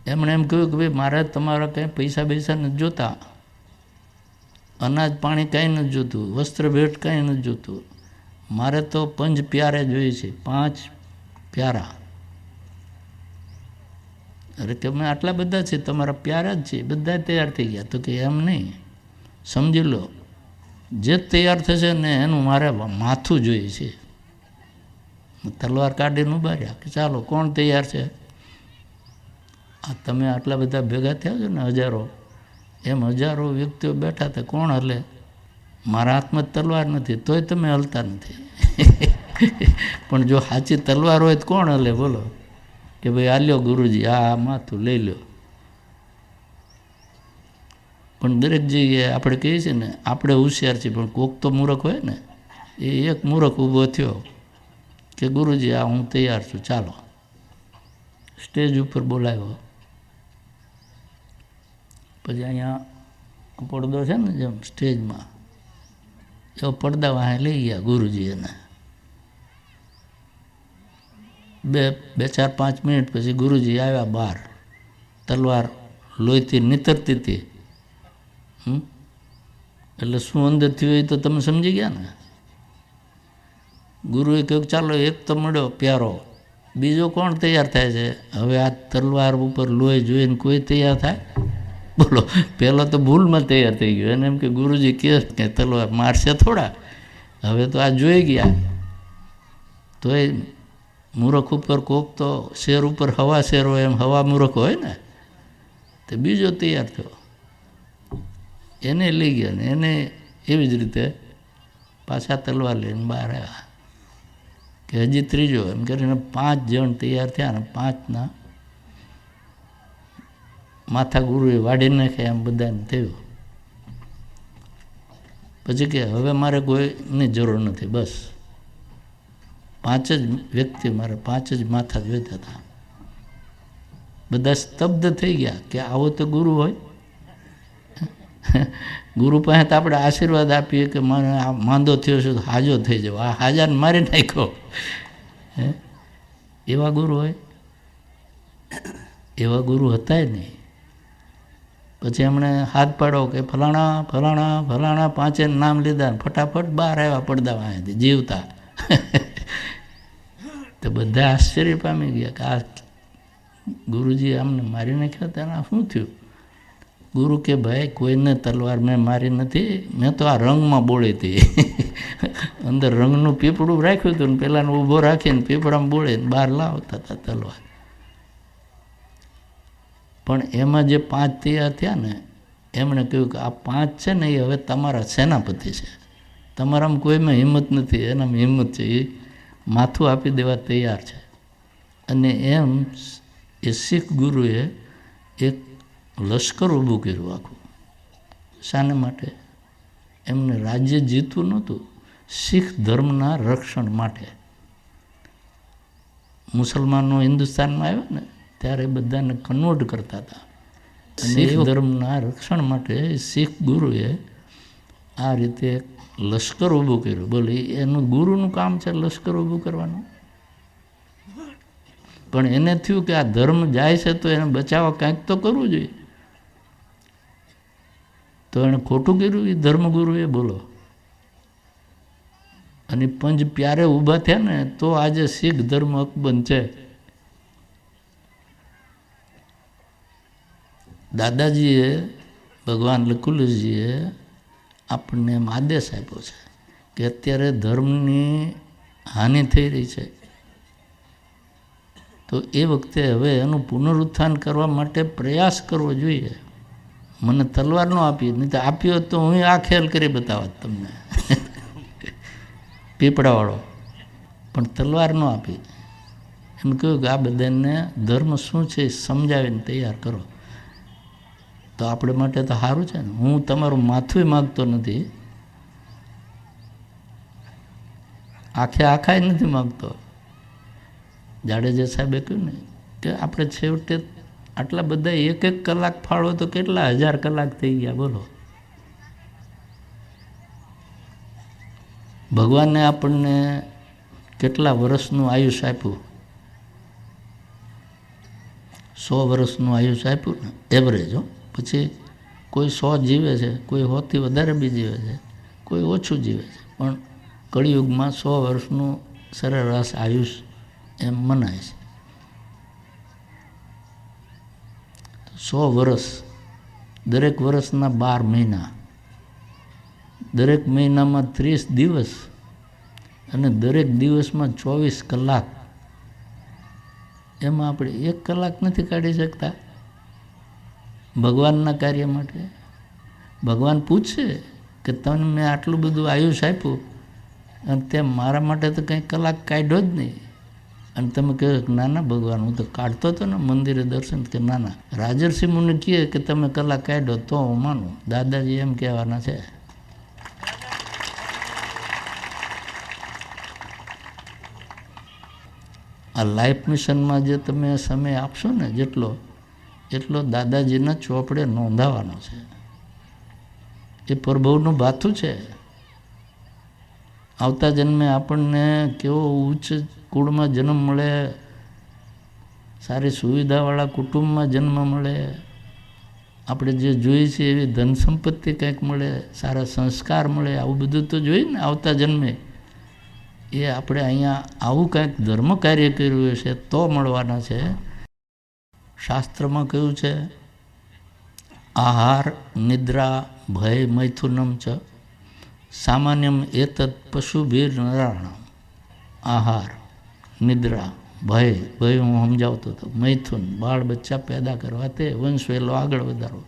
એમણે એમ કહ્યું કે ભાઈ મારે તમારા કંઈ પૈસા નથી જોતા, અનાજ પાણી કાંઈ નથી જોતું, વસ્ત્ર ભેટ કાંઈ નથી જોતું, મારે તો 5 પ્યારે જોઈએ છે, 5 પ્યારા. અરે કે અમે આટલા બધા છે, તમારા પ્યારા જ છે, બધા તૈયાર થઈ ગયા. તો કે એમ નહીં, સમજી લો જે તૈયાર થશે ને એનું મારે માથું જોઈએ છે. તલવાર કાઢીને ઉભા રહ્યા કે ચાલો કોણ તૈયાર છે? આ તમે આટલા બધા ભેગા થયા છો ને હજારો, એમ હજારો વ્યક્તિઓ બેઠા હતા, કોણ હલે? મારા હાથમાં તલવાર નથી તોય તમે હલતા નથી. પણ જો સાચી તલવાર હોય તો કોણ હલે? બોલો કે ભાઈ આ લ્યો ગુરુજી, આ માથું લઈ લો. પણ દરેક જગ્યાએ આપણે કહીએ છીએ ને આપણે હોશિયાર છીએ, પણ કોક તો મૂર્ખ હોય ને. એ એક મૂર્ખ ઊભો થયો કે ગુરુજી આ હું તૈયાર છું, ચાલો. સ્ટેજ ઉપર બોલાવ્યો. પછી અહીંયા પડદો છે ને જેમ સ્ટેજમાં, એવો પડદા વાહે લઈ ગયા ગુરુજી એને. 2-4-5 મિનિટ પછી ગુરુજી આવ્યા બહાર. તલવાર લોહીથી નીતરતી હતી. એટલે શું અંદર થયું એ તો તમે સમજી ગયા ને. ગુરુએ કહ્યું ચાલો એક તો મળ્યો પ્યારો, બીજો કોણ તૈયાર થાય છે? હવે આ તલવાર ઉપર લોહી જોઈને કોઈ તૈયાર થાય? બોલો, પહેલો તો ભૂલમાં તૈયાર થઈ ગયો. એને એમ કે ગુરુજી કહે કે તલવાર મારશે થોડા, હવે તો આ જોઈ ગયા, તો એ મૂરખ ઉપર કોક તો શેર ઉપર હવા શેર હોય એમ હવા મૂરખ હોય ને, તે બીજો તૈયાર થયો, એને લઈ ગયા ને એને એવી જ રીતે પાછા તલવાર લઈને બહાર આવ્યા કે હજી ત્રીજો, એમ કરીને 5 જણ તૈયાર થયા ને 5ના માથા ગુરુએ વાડી નાખ્યા એમ બધાને થયું. પછી કે હવે મારે કોઈની જરૂર નથી, બસ 5 જ વ્યક્તિ મારે 5 જ માથા જોઈતા હતા. બધા સ્તબ્ધ થઈ ગયા કે આવો તો ગુરુ હોય. ગુરુ પાસે તો આપણે આશીર્વાદ આપીએ કે મને આ માંદો થયો છે તો હાજો થઈ જાવ, આ હાજાને મારી નાખ્યો, એવા ગુરુ હોય? એવા ગુરુ હતા નહીં. પછી એમણે હાથ પાડો કે ફલાણા ફલાણા ફલાણા 5 નામ લીધા, ફટાફટ બહાર આવ્યા પડદામાં અહીંયાથી જીવતા. તો બધા આશ્ચર્ય પામી ગયા કે આ ગુરુજી આમને મારી નાખ્યા હતા, શું થયું? ગુરુ કે ભાઈ કોઈને તલવાર મેં મારી નથી, મેં તો આ રંગમાં બોળી હતી. અંદર રંગનું પીપળું રાખ્યું હતું ને પેલાને ઊભો રાખીને પીપળામાં બોળીને બહાર લાવતા હતા તલવાર. પણ એમાં જે 5 તૈયાર થયા ને એમણે કહ્યું કે આ 5 છે ને એ હવે તમારા સેનાપતિ છે, તમારામાં કોઈમાં હિંમત નથી, એનામાં હિંમત છે, એ માથું આપી દેવા તૈયાર છે. અને એમ એ શીખ ગુરુએ એક લશ્કર ઊભું કર્યું આખું. શાને માટે? એમને રાજ્ય જીતવું નહોતું, શીખ ધર્મના રક્ષણ માટે. મુસલમાનો હિન્દુસ્તાનમાં આવ્યા ને ત્યારે બધાને કન્વર્ટ કરતા હતા. શીખ ધર્મના રક્ષણ માટે શીખ ગુરુએ આ રીતે લશ્કર ઊભું કર્યું. બોલે એનું ગુરુનું કામ છે લશ્કર ઊભું કરવાનું. પણ એને થયું કે આ ધર્મ જાય છે તો એને બચાવવા કંઈક તો કરવું જોઈએ. તો એણે ખોટું કર્યું એ ધર્મગુરુએ, બોલો. અને પંજ પ્યારે ઊભા થયા ને તો આજે શીખ ધર્મ અકબંધ છે. દાદાજીએ, ભગવાન લકુલજીએ આપણને એમ આદેશ આપ્યો છે કે અત્યારે ધર્મની હાનિ થઈ રહી છે, તો એ વખતે હવે એનું પુનરુત્થાન કરવા માટે પ્રયાસ કરવો જોઈએ. મને તલવાર ન આપી, નહીં તો આપ્યો તો હું આ ખેલ કરી બતાવત તમને. પીપળાવાળો પણ તલવાર ન આપી. એમ કહ્યું કે આ બધાને ધર્મ શું છે એ સમજાવીને તૈયાર કરો. તો આપણે માટે તો સારું છે ને. હું તમારું માથું માગતો નથી, આખા નથી માગતો. જાડેજા સાહેબે કહ્યું ને કે આપણે છેવટે આટલા બધા 1-1 કલાક ફાળો તો કેટલા 1000 કલાક થઈ ગયા, બોલો. ભગવાને આપણને કેટલા વર્ષનું આયુષ્ય આપ્યું? 100 વર્ષનું આયુષ્ય આપ્યું ને, એવરેજ. પછી કોઈ 100 જીવે છે, કોઈ 100થી વધારે બી જીવે છે, કોઈ ઓછું જીવે છે. પણ કળિયુગમાં 100 વર્ષનું સરેરાશ આયુષ્ય એમ મનાય છે. 100 વર્ષ, દરેક વર્ષના 12 મહિના, દરેક મહિનામાં 30 દિવસ અને દરેક દિવસમાં 24 કલાક. એમાં આપણે 1 કલાક નથી કાઢી શકતા ભગવાનના કાર્ય માટે? ભગવાન પૂછશે કે તમને મેં આટલું બધું આયુષ્ય આપ્યું અને તે મારા માટે તો કંઈ કલાક કાઢ્યો જ નહીં. અને તમે કહો કે ના ના ભગવાન હું તો કાઢતો હતો ને મંદિરે દર્શન, કે ના ના રાજર્ષિ મુનિ કહે કે તમે કલાક કાઢ્યો તો હું માનું. દાદાજી એમ કહેવાના છે. આ લાઈફ મિશનમાં જે તમે સમય આપશો ને એટલો દાદાજીના ચોપડે નોંધાવાનો છે. એ પ્રભુનું ભાથું છે. આવતા જન્મે આપણને કેવો ઉચ્ચ કુળમાં જન્મ મળે, સારી સુવિધાવાળા કુટુંબમાં જન્મ મળે, આપણે જે જોઈએ છીએ એવી ધન સંપત્તિ કંઈક મળે, સારા સંસ્કાર મળે, આવું બધું તો જોઈએ ને આવતા જન્મે. એ આપણે અહીંયા આવું કંઈક ધર્મ કાર્ય કર્યું હશે તો મળવાના છે. શાસ્ત્રમાં કહ્યું છે આહાર નિદ્રા ભય મૈથુનમ ચ સામાન્યમ એતદ પશુભીર નરાણામ. આહાર, નિદ્રા, ભય હું સમજાવતો હતો, મૈથુન, બાળ બચ્ચા પેદા કરવા, તે વંશ વેલો આગળ વધારો.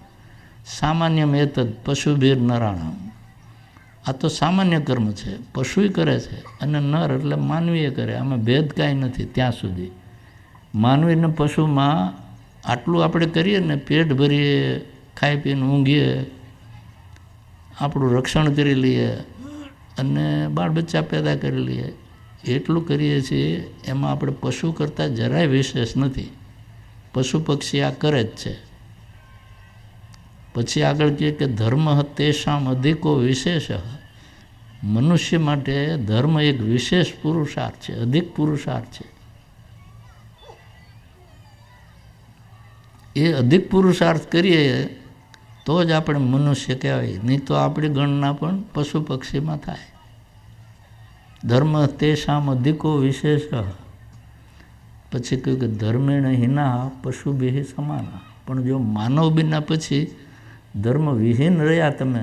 સામાન્યમ એતદ પશુભીર નરાણામ. આ તો સામાન્ય કર્મ છે, પશુએ કરે છે અને નર એટલે માનવીએ કરે. આમાં ભેદ કાંઈ નથી ત્યાં સુધી. માનવીને પશુમાં આટલું આપણે કરીએ ને, પેટ ભરીએ, ખાઈ પીને ઊંઘીએ, આપણું રક્ષણ કરી લઈએ અને બાળ બચ્ચા પેદા કરી લઈએ, એટલું કરીએ છીએ. એમાં આપણે પશુ કરતાં જરાય વિશેષ નથી. પશુ પક્ષી આ કરે જ છે. પછી આગળ કહે કે ધર્મ તેષામ અધિકો વિશેષ. મનુષ્ય માટે ધર્મ એક વિશેષ પુરુષાર્થ છે, અધિક પુરુષાર્થ છે. એ અધિક પુરુષાર્થ કરીએ તો જ આપણે મનુષ્ય કહેવાય, નહીં તો આપણી ગણના પણ પશુ પક્ષીમાં થાય. ધર્મ તેષામ અધિકો વિશેષ. પછી કહ્યું કે ધર્મેણ હિના પશુભિઃ સમાના. પણ જો માનવ બિના પછી ધર્મ વિહીન રહ્યા તમે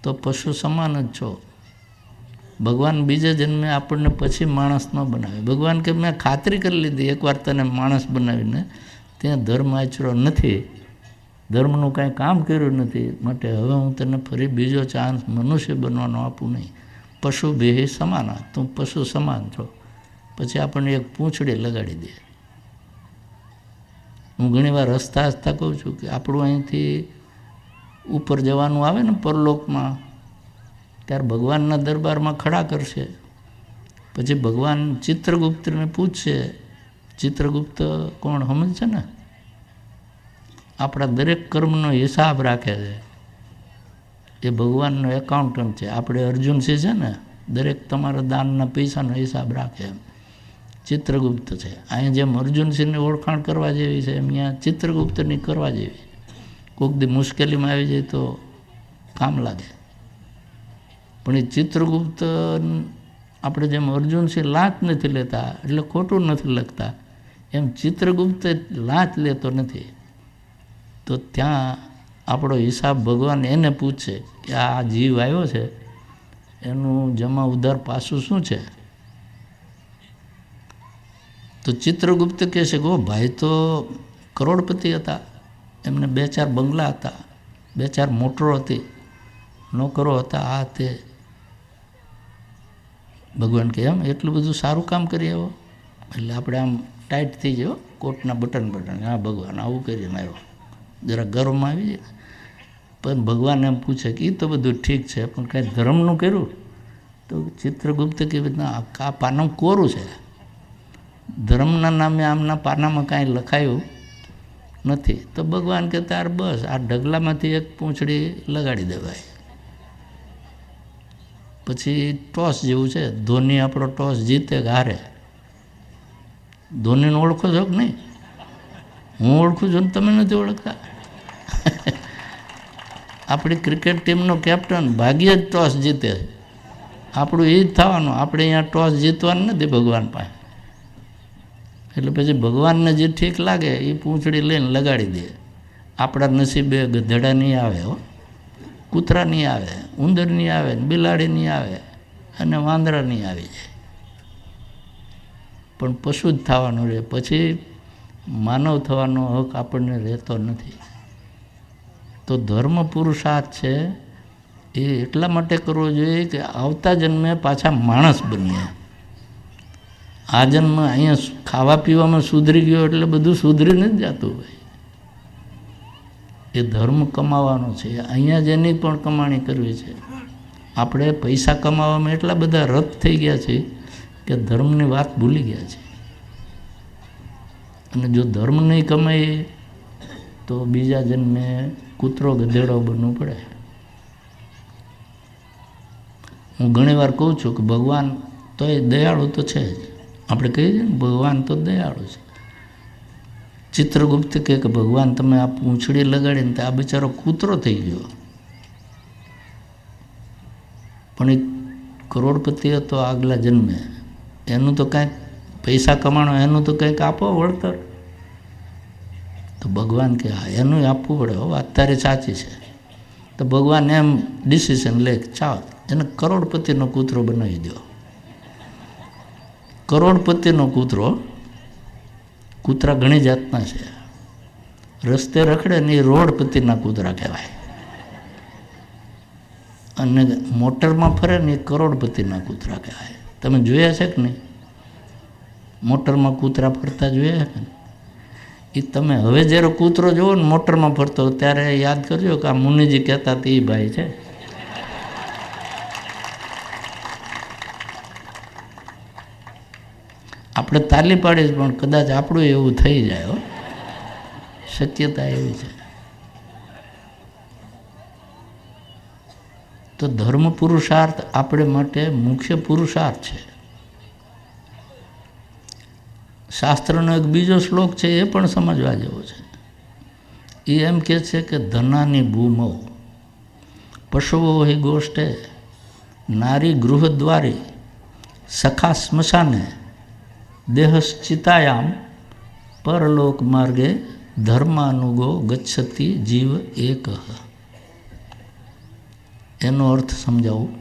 તો પશુ સમાન જ છો. ભગવાન બીજે જન્મે આપણને પછી માણસ ન બનાવે. ભગવાન કે મેં ખાતરી કરી લીધી એકવાર તને માણસ બનાવીને, ત્યાં ધર્મ આચરો નથી, ધર્મનું કાંઈ કામ કર્યું નથી, માટે હવે હું તને ફરી બીજો ચાન્સ મનુષ્ય બનવાનો આપું નહીં. પશુભિઃ સમાના, તું પશુ સમાન છો. પછી આપણને એક પૂંછડી લગાડી દે. હું ઘણીવાર હસતા હસતા કહું છું કે આપણું અહીંથી ઉપર જવાનું આવે ને પરલોકમાં, ત્યારે ભગવાનના દરબારમાં ખડા કરશે. પછી ભગવાન ચિત્રગુપ્તને પૂછશે. ચિત્રગુપ્ત કોણ સમજ છે ને? આપણા દરેક કર્મનો હિસાબ રાખે છે. એ ભગવાનનો એકાઉન્ટન્ટ છે. આપણે અર્જુનસિંહ છે ને, દરેક તમારા દાનના પૈસાનો હિસાબ રાખે એમ ચિત્રગુપ્ત છે. અહીંયા જેમ અર્જુનસિંહની ઓળખાણ કરવા જેવી છે, એમ અહીંયા ચિત્રગુપ્તની કરવા જેવી. કોઈક દી મુશ્કેલીમાં આવી જાય તો કામ લાગે. પણ એ ચિત્રગુપ્ત આપણે જેમ અર્જુનસિંહ લાંચ નથી લેતા એટલે ખોટું નથી લખતા, એમ ચિત્રગુપ્ત લાંચ લેતો નથી. તો ત્યાં આપણો હિસાબ ભગવાન એને પૂછે કે આ જીવ આવ્યો છે એનું જમા ઉધાર પાછું શું છે. તો ચિત્રગુપ્ત કહે છે કે ભાઈ તો કરોડપતિ હતા, એમને 2-4 બંગલા હતા, 2-4 મોટરો હતી, નોકરો હતા, આ તે. ભગવાન કહે એમ એટલું બધું સારું કામ કરી આવ્યો? એટલે આપણે આમ ટાઈટ થઈ ગયો, કોટના બટન, હા ભગવાન આવું કરીને આવ્યો, જરા ગર્વમાં આવી જાય. પણ ભગવાન એમ પૂછે કે એ તો બધું ઠીક છે, પણ કાંઈ ધર્મનું કર્યું? તો ચિત્રગુપ્ત કે ના, આ પાનું કોરું છે, ધર્મના નામે આમના પાનામાં કાંઈ લખાયું નથી. તો ભગવાન કે તાર બસ આ ઢગલામાંથી એક પૂંછડી લગાડી દેવાય. પછી ટોસ જેવું છે, ધોની આપણો ટોસ જીતે કે હારે. ધોનીને ઓળખો છો કે નહીં? હું ઓળખું છું ને તમે નથી ઓળખતા. આપણી ક્રિકેટ ટીમનો કેપ્ટન ભાગ્યે જ ટોસ જીતે. આપણું એ જ થવાનું. આપણે અહીંયા ટોસ જીતવાનું નથી ભગવાન પાસે. એટલે પછી ભગવાનને જે ઠીક લાગે એ પૂંછડી લઈને લગાડી દે. આપણા નસીબે ગધેડા નહીં આવે, હો, કૂતરા નહીં આવે, ઉંદર નહીં આવે, બિલાડી નહીં આવે અને વાંદરા નહીં આવી જાય. પણ પશુ જ થવાનું રહે. પછી માનવ થવાનો હક આપણને રહેતો નથી. તો ધર્મ પુરુષાર્થ છે એ એટલા માટે કરવો જોઈએ કે આવતા જન્મે પાછા માણસ બનીએ. આ જન્મ અહીંયા ખાવા પીવામાં સુધરી ગયો એટલે બધું સુધરી નથી જતું ભાઈ. એ ધર્મ કમાવાનો છે. અહીંયા જેની પણ કમાણી કરવી છે. આપણે પૈસા કમાવામાં એટલા બધા રત થઈ ગયા છે કે ધર્મની વાત ભૂલી ગયા છે. અને જો ધર્મ નહીં કમાઈએ તો બીજા જન્મે કૂતરો ગધેડો બનવું પડે. હું ઘણીવાર કહું છું કે ભગવાન તો એ દયાળુ તો છે જ. આપણે કહીએ છીએ ને ભગવાન તો દયાળુ છે. ચિત્રગુપ્ત કહે કે ભગવાન તમે આ પૂંછડી લગાડીને તો આ બિચારો કૂતરો થઈ ગયો, પણ એ કરોડપતિ હતો આગલા જન્મે, એનું તો કાંઈક પૈસા કમાણો, એનું તો કંઈક આપો વળતર. તો ભગવાન કે હા એનું આપવું પડે. હો વાત તારી સાચી છે. તો ભગવાન એમ ડિસિઝન લે ચાલ એને કરોડપતિનો કૂતરો બનાવી દો. કરોડપતિનો કૂતરો, કૂતરા ઘણી જાતના છે, રસ્તે રખડે ને એ રોડપતિના કૂતરા કહેવાય, અને મોટરમાં ફરે ને એ કરોડપતિના કૂતરા કહેવાય. તમે જોયા છે કે નહીં? મોટરમાં કૂતરા ફરતા જોયા છે ને? એ તમે હવે જ્યારે કૂતરો જુઓ ને મોટરમાં ફરતો ત્યારે યાદ કરજો કે આ મુનિજી કહેતા તે એ ભાઈ છે. આપણે તાલી પાડીશ પણ કદાચ આપણું એવું થઈ જાય હો, શક્યતા એવી છે. તો ધર્મ પુરુષાર્થ આપણે માટે મુખ્ય પુરુષાર્થ છે. શાસ્ત્રનો એક બીજો શ્લોક છે એ પણ સમજવા જેવો છે. એ એમ કહે છે કે ધનાની ભૂમો પશુઓ હિ ગોષ્ઠે નારી ગૃહદ્વારી સખા સ્મશાને દેહશ્ચિતાયામ પરલોક માર્ગે ધર્માનુગો ગચ્છતિ જીવ એક. એનો અર્થ સમજાવું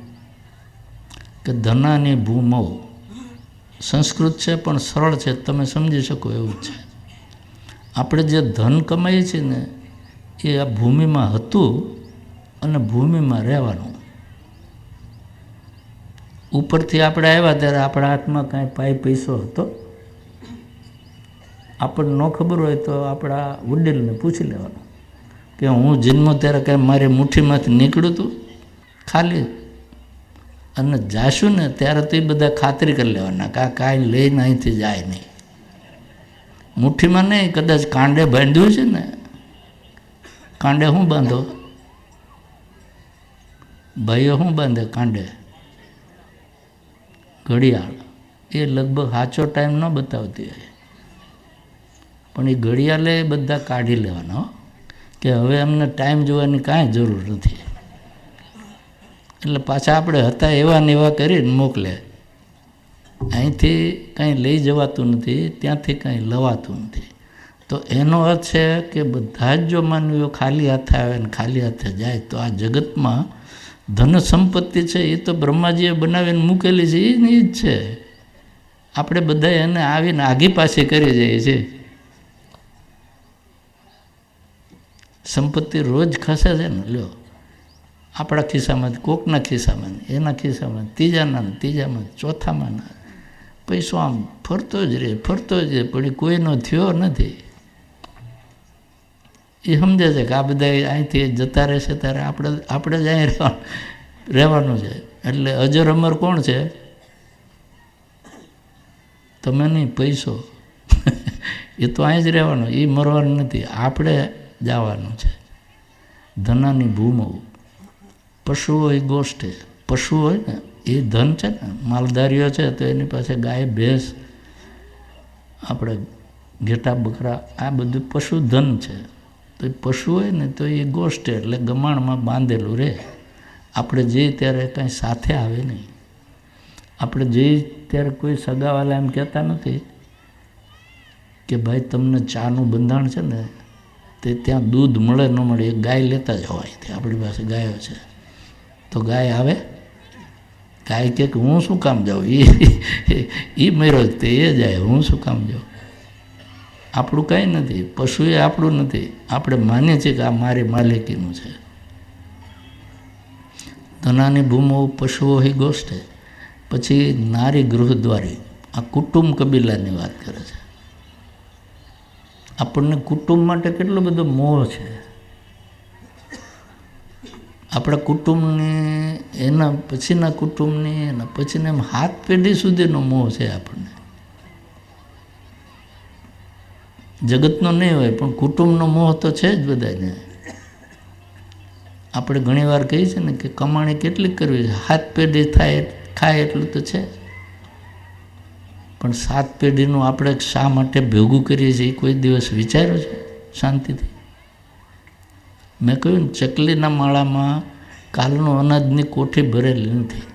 કે ધનાની ભૂમો સંસ્કૃત છે પણ સરળ છે, તમે સમજી શકો એવું છે. આપણે જે ધન કમાઈએ છીએ ને એ આ ભૂમિમાં હતું અને ભૂમિમાં રહેવાનું. ઉપરથી આપણે આવ્યા ત્યારે આપણા હાથમાં કાંઈ પૈસો હતો? આપણને ન ખબર હોય તો આપણા વડીલને પૂછી લેવાનું કે હું જન્મો ત્યારે કાંઈ મારી મુઠ્ઠીમાંથી નીકળ્યું હતું ખાલી? અને જાશું ને ત્યારે તો એ બધા ખાતરી કરી લેવાના કે કાંઈ લઈને અહીંથી જાય નહીં. મુઠ્ઠીમાં નહીં, કદાચ કાંડે બાંધ્યું છે ને, કાંડે શું બાંધો ભાઈઓ? શું બાંધે કાંડે? ઘડિયાળ. એ લગભગ સાચો ટાઈમ ન બતાવતી હોય, પણ એ ઘડિયાળે બધા કાઢી લેવાનો કે હવે અમને ટાઈમ જોવાની કાંઈ જરૂર નથી. એટલે પાછા આપણે હતા એવા ને એવા કરીને મોકલે. અહીંથી કાંઈ લઈ જવાતું નથી, ત્યાંથી કાંઈ લવાતું નથી. તો એનો અર્થ છે કે બધા જ જો માનવીઓ ખાલી હાથે આવે ને ખાલી હાથે જાય તો આ જગતમાં ધન સંપત્તિ છે એ તો બ્રહ્માજીએ બનાવીને મૂકેલી છે, એની જ છે. આપણે બધા એને આવીને આગી પાછી કરી જઈએ છીએ. સંપત્તિ રોજ ખસે છે ને, લ્યો આપણા ખિસ્સામાં, કોકના ખિસ્સામાં, એના ખિસ્સામાં, ત્રીજામાં, ચોથામાં પૈસો આમ ફરતો જ રહે, પણ એ કોઈનો થયો નથી. એ સમજે છે કે આ બધા અહીંથી જતા રહેશે ત્યારે આપણે જ અહીં રહેવાનું છે. એટલે અજર અમર કોણ છે? તમે નહીં, પૈસો. એ તો અહીં જ રહેવાનું, એ મરવાનું નથી, આપણે જવાનું છે. ધનાની ભૂમો પશુઓ હોય ગોષ્ઠે, પશુ હોય ને એ ધન છે ને, માલધારીઓ છે તો એની પાસે ગાય ભેંસ, આપણે ઘેટા બકરા, આ બધું પશુધન છે. તો એ પશુ હોય ને તો એ ગોષ્ઠે એટલે ગમાણમાં બાંધેલું રહે. આપણે જઈએ ત્યારે કાંઈ સાથે આવે નહીં. આપણે જઈએ ત્યારે કોઈ સગાવાલા એમ કહેતા નથી કે ભાઈ તમને ચાનું બંધાણ છે ને તે ત્યાં દૂધ મળે ન મળે એક ગાય લેતા જાઓ અહીંથી, આપણી પાસે ગાયો છે. તો ગાય આવે, ગાય કહે કે હું શું કામ જાઉં, એ મેરો જ તે એ જાય, હું શું કામ જાઉં? આપણું કાંઈ નથી, પશુ એ આપણું નથી. આપણે માનીએ છીએ કે આ મારી માલિકીનું છે. ધનાની ભૂમો પશુઓ હિ ગોષ્ઠે. પછી નારી ગૃહદ્વારી, આ કુટુંબ કબીલાની વાત કરે છે. આપણને કુટુંબ માટે કેટલો બધો મોહ છે. આપણા કુટુંબની, એના પછીના કુટુંબની, એના પછીના એમ 7 પેઢી સુધીનો મોહ છે આપણને. જગતનો નહીં હોય પણ કુટુંબનો મોહ તો છે જ બધાને. આપણે ઘણી વાર કહીએ છીએ ને કે કમાણી કેટલી કરવી છે, 7 પેઢી ખાય એટલું તો છે. પણ 7 પેઢીનું આપણે શા માટે ભેગું કરીએ છીએ એ કોઈ દિવસ વિચાર્યો છે શાંતિથી? મેં કહ્યું ને, ચકલીના માળામાં કાલનું અનાજની કોઠી ભરેલી નથી.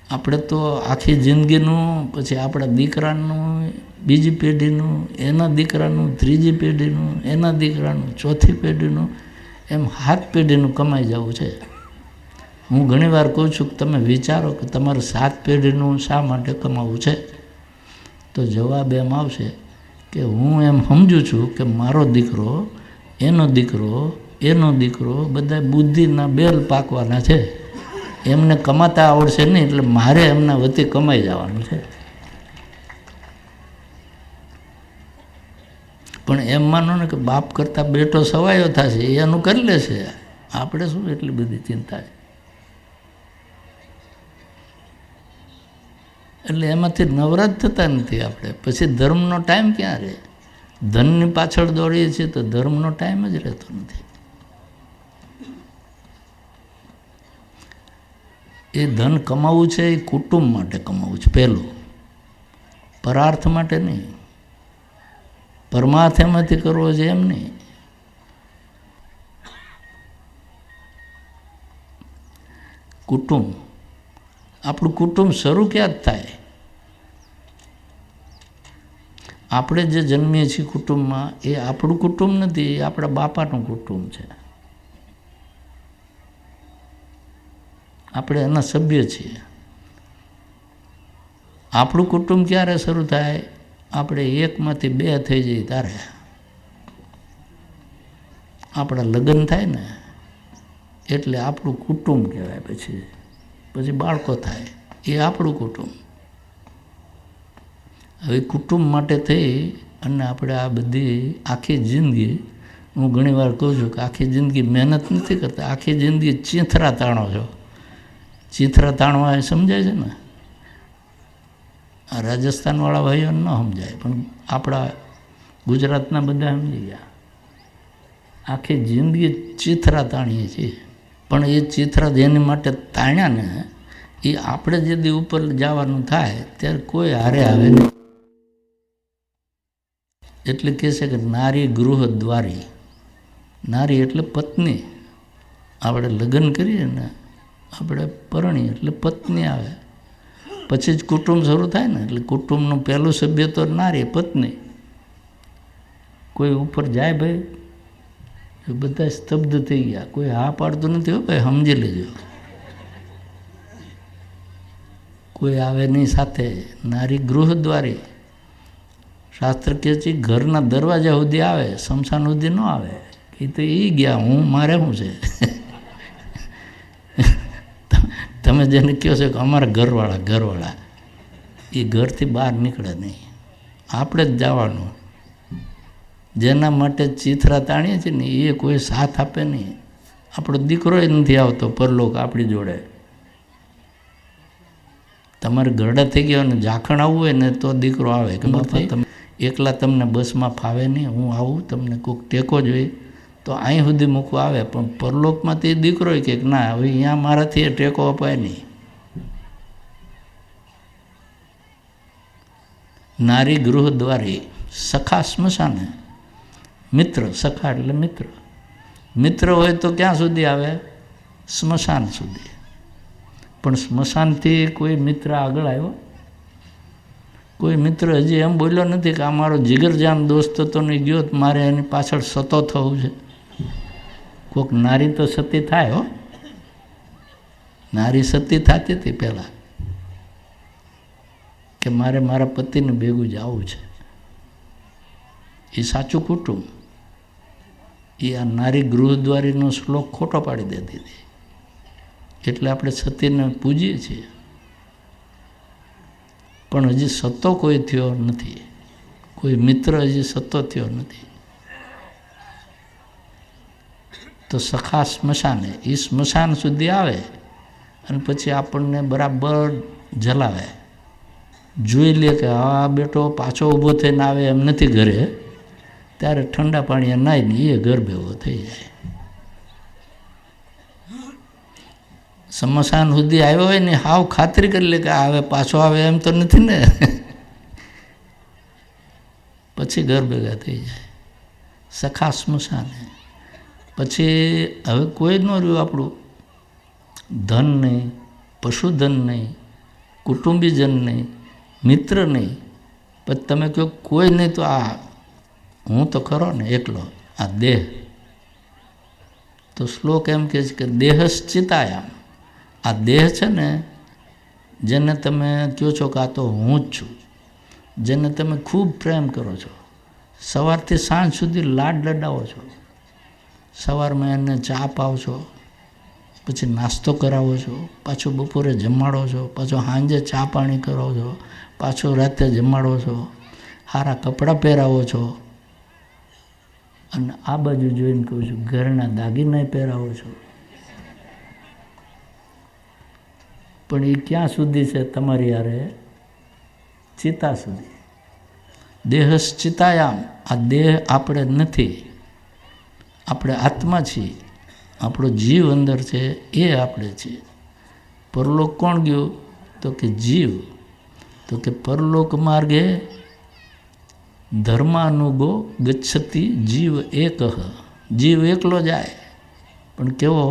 આપણે તો આખી જિંદગીનું, પછી આપણા દીકરાનું, બીજી પેઢીનું, એના દીકરાનું, ત્રીજી પેઢીનું, એના દીકરાનું, ચોથી પેઢીનું, એમ 7 પેઢીનું કમાઈ જવું છે. હું ઘણીવાર કહું છું કે તમે વિચારો કે તમારે 7 પેઢીનું શા માટે કમાવું છે, તો જવાબ એમ આવશે કે હું એમ સમજું છું કે મારો દીકરો, એનો દીકરો, એનો દીકરો બધા બુદ્ધિના બેલ પાકવાના છે, એમને કમાતા આવડશે નહીં, એટલે મારે એમના વતી કમાઈ જવાનું છે. પણ એમ માનો ને કે બાપ કરતાં બેટો સવાયો થશે, એનું કરી લેશે, આપણે શું એટલી બધી ચિંતા છે. એટલે એમાંથી નવરા જ થતા નથી આપણે. પછી ધર્મનો ટાઈમ ક્યાં રહે? ધનની પાછળ દોડીએ છીએ તો ધર્મનો ટાઈમ જ રહેતો નથી. એ ધન કમાવવું છે એ કુટુંબ માટે કમાવવું છે પહેલું, પરાર્થ માટે નહીં. પરમાર્થ એમાંથી કરવો છે એમ નહીં. કુટુંબ, આપણું કુટુંબ શરૂ ક્યાં જ થાય? આપણે જે જન્મીએ છીએ કુટુંબમાં એ આપણું કુટુંબ નથી, એ આપણા બાપાનું કુટુંબ છે. આપણે એના સભ્ય છીએ. આપણું કુટુંબ ક્યારે શરૂ થાય? આપણે 1માંથી 2 થઈ જઈએ ત્યારે આપણા લગ્ન થાય ને, એટલે આપણું કુટુંબ કહેવાય. પછી બાળકો થાય, એ આપણું કુટુંબ. હવે કુટુંબ માટે થઈ અને આપણે આ બધી આખી જિંદગી, હું ઘણીવાર કહું છું કે આખી જિંદગી મહેનત નથી કરતા, આખી જિંદગી ચીંથરા તાણો છો. ચીંથરા તાણવા એ સમજાય છે ને? આ રાજસ્થાનવાળા ભાઈઓને ન સમજાય, પણ આપણા ગુજરાતના બધા સમજી ગયા. આખી જિંદગી ચીંથરા તાણીએ છીએ, પણ એ ચીંથરા જેની માટે તાણ્યા ને, એ આપણે જે દી ઉપર જવાનું થાય ત્યારે કોઈ હારે આવે નહીં. એટલે કહે છે કે નારી ગૃહ દ્વારી. નારી એટલે પત્ની. આપણે લગ્ન કરીએ ને, આપણે પરણીએ એટલે પત્ની આવે, પછી જ કુટુંબ શરૂ થાય ને. એટલે કુટુંબનું પહેલું સભ્ય તો નારી, પત્ની. કોઈ ઉપર જાય ભાઈ, બધા સ્તબ્ધ થઈ ગયા, કોઈ હા પાડતું નથી. હો ભાઈ, સમજી લેજો, કોઈ આવે નહીં સાથે. નારી ગૃહ દ્વારી. શાસ્ત્ર કહે છે ઘરના દરવાજા સુધી આવે, શમશાન સુધી ન આવે. એ તો એ ગયા, હું મારે શું છે? તમે જેને કહો છો કે અમારા ઘરવાળા, એ ઘરથી બહાર નીકળે નહીં, આપણે જ જવાનું. જેના માટે ચીથરા તાણીએ છીએ ને એ કોઈ સાથ આપે નહીં. આપણો દીકરો નથી આવતો પરલોક આપણી જોડે. તમારે ગરડા થઈ ગયા ને ઝાખણ આવવું હોય ને તો દીકરો આવે કે બાપા તમે એકલા, તમને બસમાં ફાવે નહીં, હું આવું, તમને કોઈક ટેકો જોઈએ તો અહીં સુધી મૂકવા આવે. પણ પરલોકમાં તે દીકરો કે ના, હવે અહીંયા મારાથી એ ટેકો અપાય નહીં. નારી ગૃહ દ્વારી. સખા સ્મશાને. મિત્ર, સખા એટલે મિત્ર. મિત્ર હોય તો ક્યાં સુધી આવે? સ્મશાન સુધી. પણ સ્મશાનથી કોઈ મિત્ર આગળ આવ્યો? કોઈ મિત્ર હજી એમ બોલ્યો નથી કે આ મારો જીગરજાન દોસ્ત તો નહીં ગયો, મારે એની પાછળ સતો થવું છે. કોઈક નારી તો સતી થાય. હો, નારી સતી થતી હતી પહેલાં, કે મારે મારા પતિને ભેગું જવું છે. એ સાચું કુટુંબ. એ આ નારી ગૃહદ્વારીનો શ્લોક ખોટો પાડી દેતી હતી. એટલે આપણે સતીને પૂજીએ છીએ, પણ હજી સતો કોઈ થયો નથી. કોઈ મિત્ર હજી સતો થયો નથી. તો સખા સ્મશાને. એ સ્મશાન સુધી આવે અને પછી આપણને બરાબર જલાવે, જોઈ લે કે હા બેટો પાછો ઊભો થઈને આવે એમ નથી ઘરે, ત્યારે ઠંડા પાણીએ નાહીને એ ઘર ભેગો થઈ જાય. સ્મશાન સુધી આવ્યો હોય ને હાવ ખાતરી કરી લે કે આવે, પાછો આવે એમ તો નથી ને, પછી ઘર ભેગા થઈ જાય. સખા સ્મશાને. પછી હવે કોઈ ન રહ્યું આપણું. ધન નહીં, પશુધન નહીં, કુટુંબીજન નહીં, મિત્ર નહીં. પછી તમે કહો કોઈ નહીં તો આ હું તો ખરો ને એકલો, આ દેહ. તો શ્લોક એમ કહે છે કે દેહશ્ચિતાયામ, આ દેહ છે ને, જેને તમે કહો છો કે આ તો હું જ છું, જેને તમે ખૂબ પ્રેમ કરો છો, સવારથી સાંજ સુધી લાડ લડાવો છો, સવારમાં એને ચા પાવ છો, પછી નાસ્તો કરાવો છો, પાછો બપોરે જમાડો છો, પાછો સાંજે ચા પાણી કરાવો છો, પાછો રાતે જમાડો છો, સારા કપડાં પહેરાવો છો, અને આ બાજુ જોઈને કહું છું ઘરના દાગીના પહેરાવો છો. પણ એ ક્યાં સુધી છે તમારી યારે? ચિતા સુધી. દેહશ્ચિતાયામ, આ દેહ આપણે નથી, આપણે આત્મા છીએ, આપણો જીવ અંદર છે એ આપણે છીએ. પરલોક કોણ ગયું? તો કે જીવ. તો કે પરલોક માર્ગે ધર્માનુગો ગચ્છતિ જીવ એક, જીવ એકલો જાય, પણ કેવો?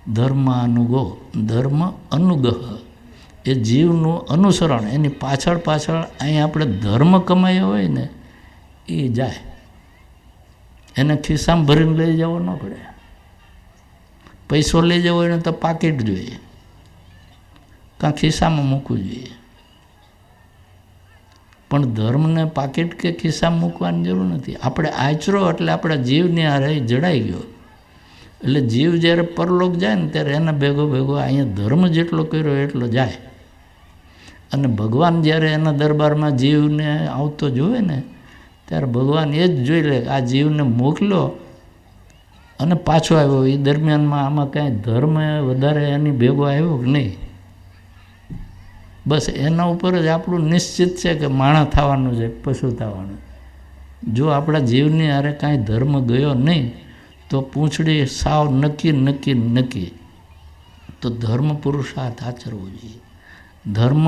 ધર્માનુગો, ધર્મ અનુગહ, એ જીવનું અનુસરણ, એની પાછળ પાછળ અહીં આપણે ધર્મ કમાયો હોય ને એ જાય. એને ખિસ્સામાં ભરીને લઈ જવો ન પડે. પૈસો લઈ જવો એને તો પાકીટ જોઈએ, કાં ખિસ્સામાં મૂકવું જોઈએ. પણ ધર્મને પાકીટ કે ખિસ્સામાં મૂકવાની જરૂર નથી. આપણે આચરો એટલે આપણા જીવની હારે જડાઈ ગયો. એટલે જીવ જ્યારે પરલોક જાય ને ત્યારે એના ભેગો ભેગો અહીંયા ધર્મ જેટલો કર્યો એટલો જાય. અને ભગવાન જ્યારે એના દરબારમાં જીવને આવતો જોવે ને ત્યારે ભગવાન એ જ જોઈ લે આ જીવને મોકલ્યો અને પાછો આવ્યો, એ દરમિયાનમાં આમાં કાંઈ ધર્મ વધારે એની ભેગો આવ્યો કે નહીં. બસ એના ઉપર જ આપણું નિશ્ચિત છે કે માણસ થવાનું છે, પશુ થવાનું. જો આપણા જીવની હારે કાંઈ ધર્મ ગયો નહીં તો પૂંછડી સાવ નક્કી નક્કી નક્કી. તો ધર્મ પુરુષાર્થ આચરવો જોઈએ. ધર્મ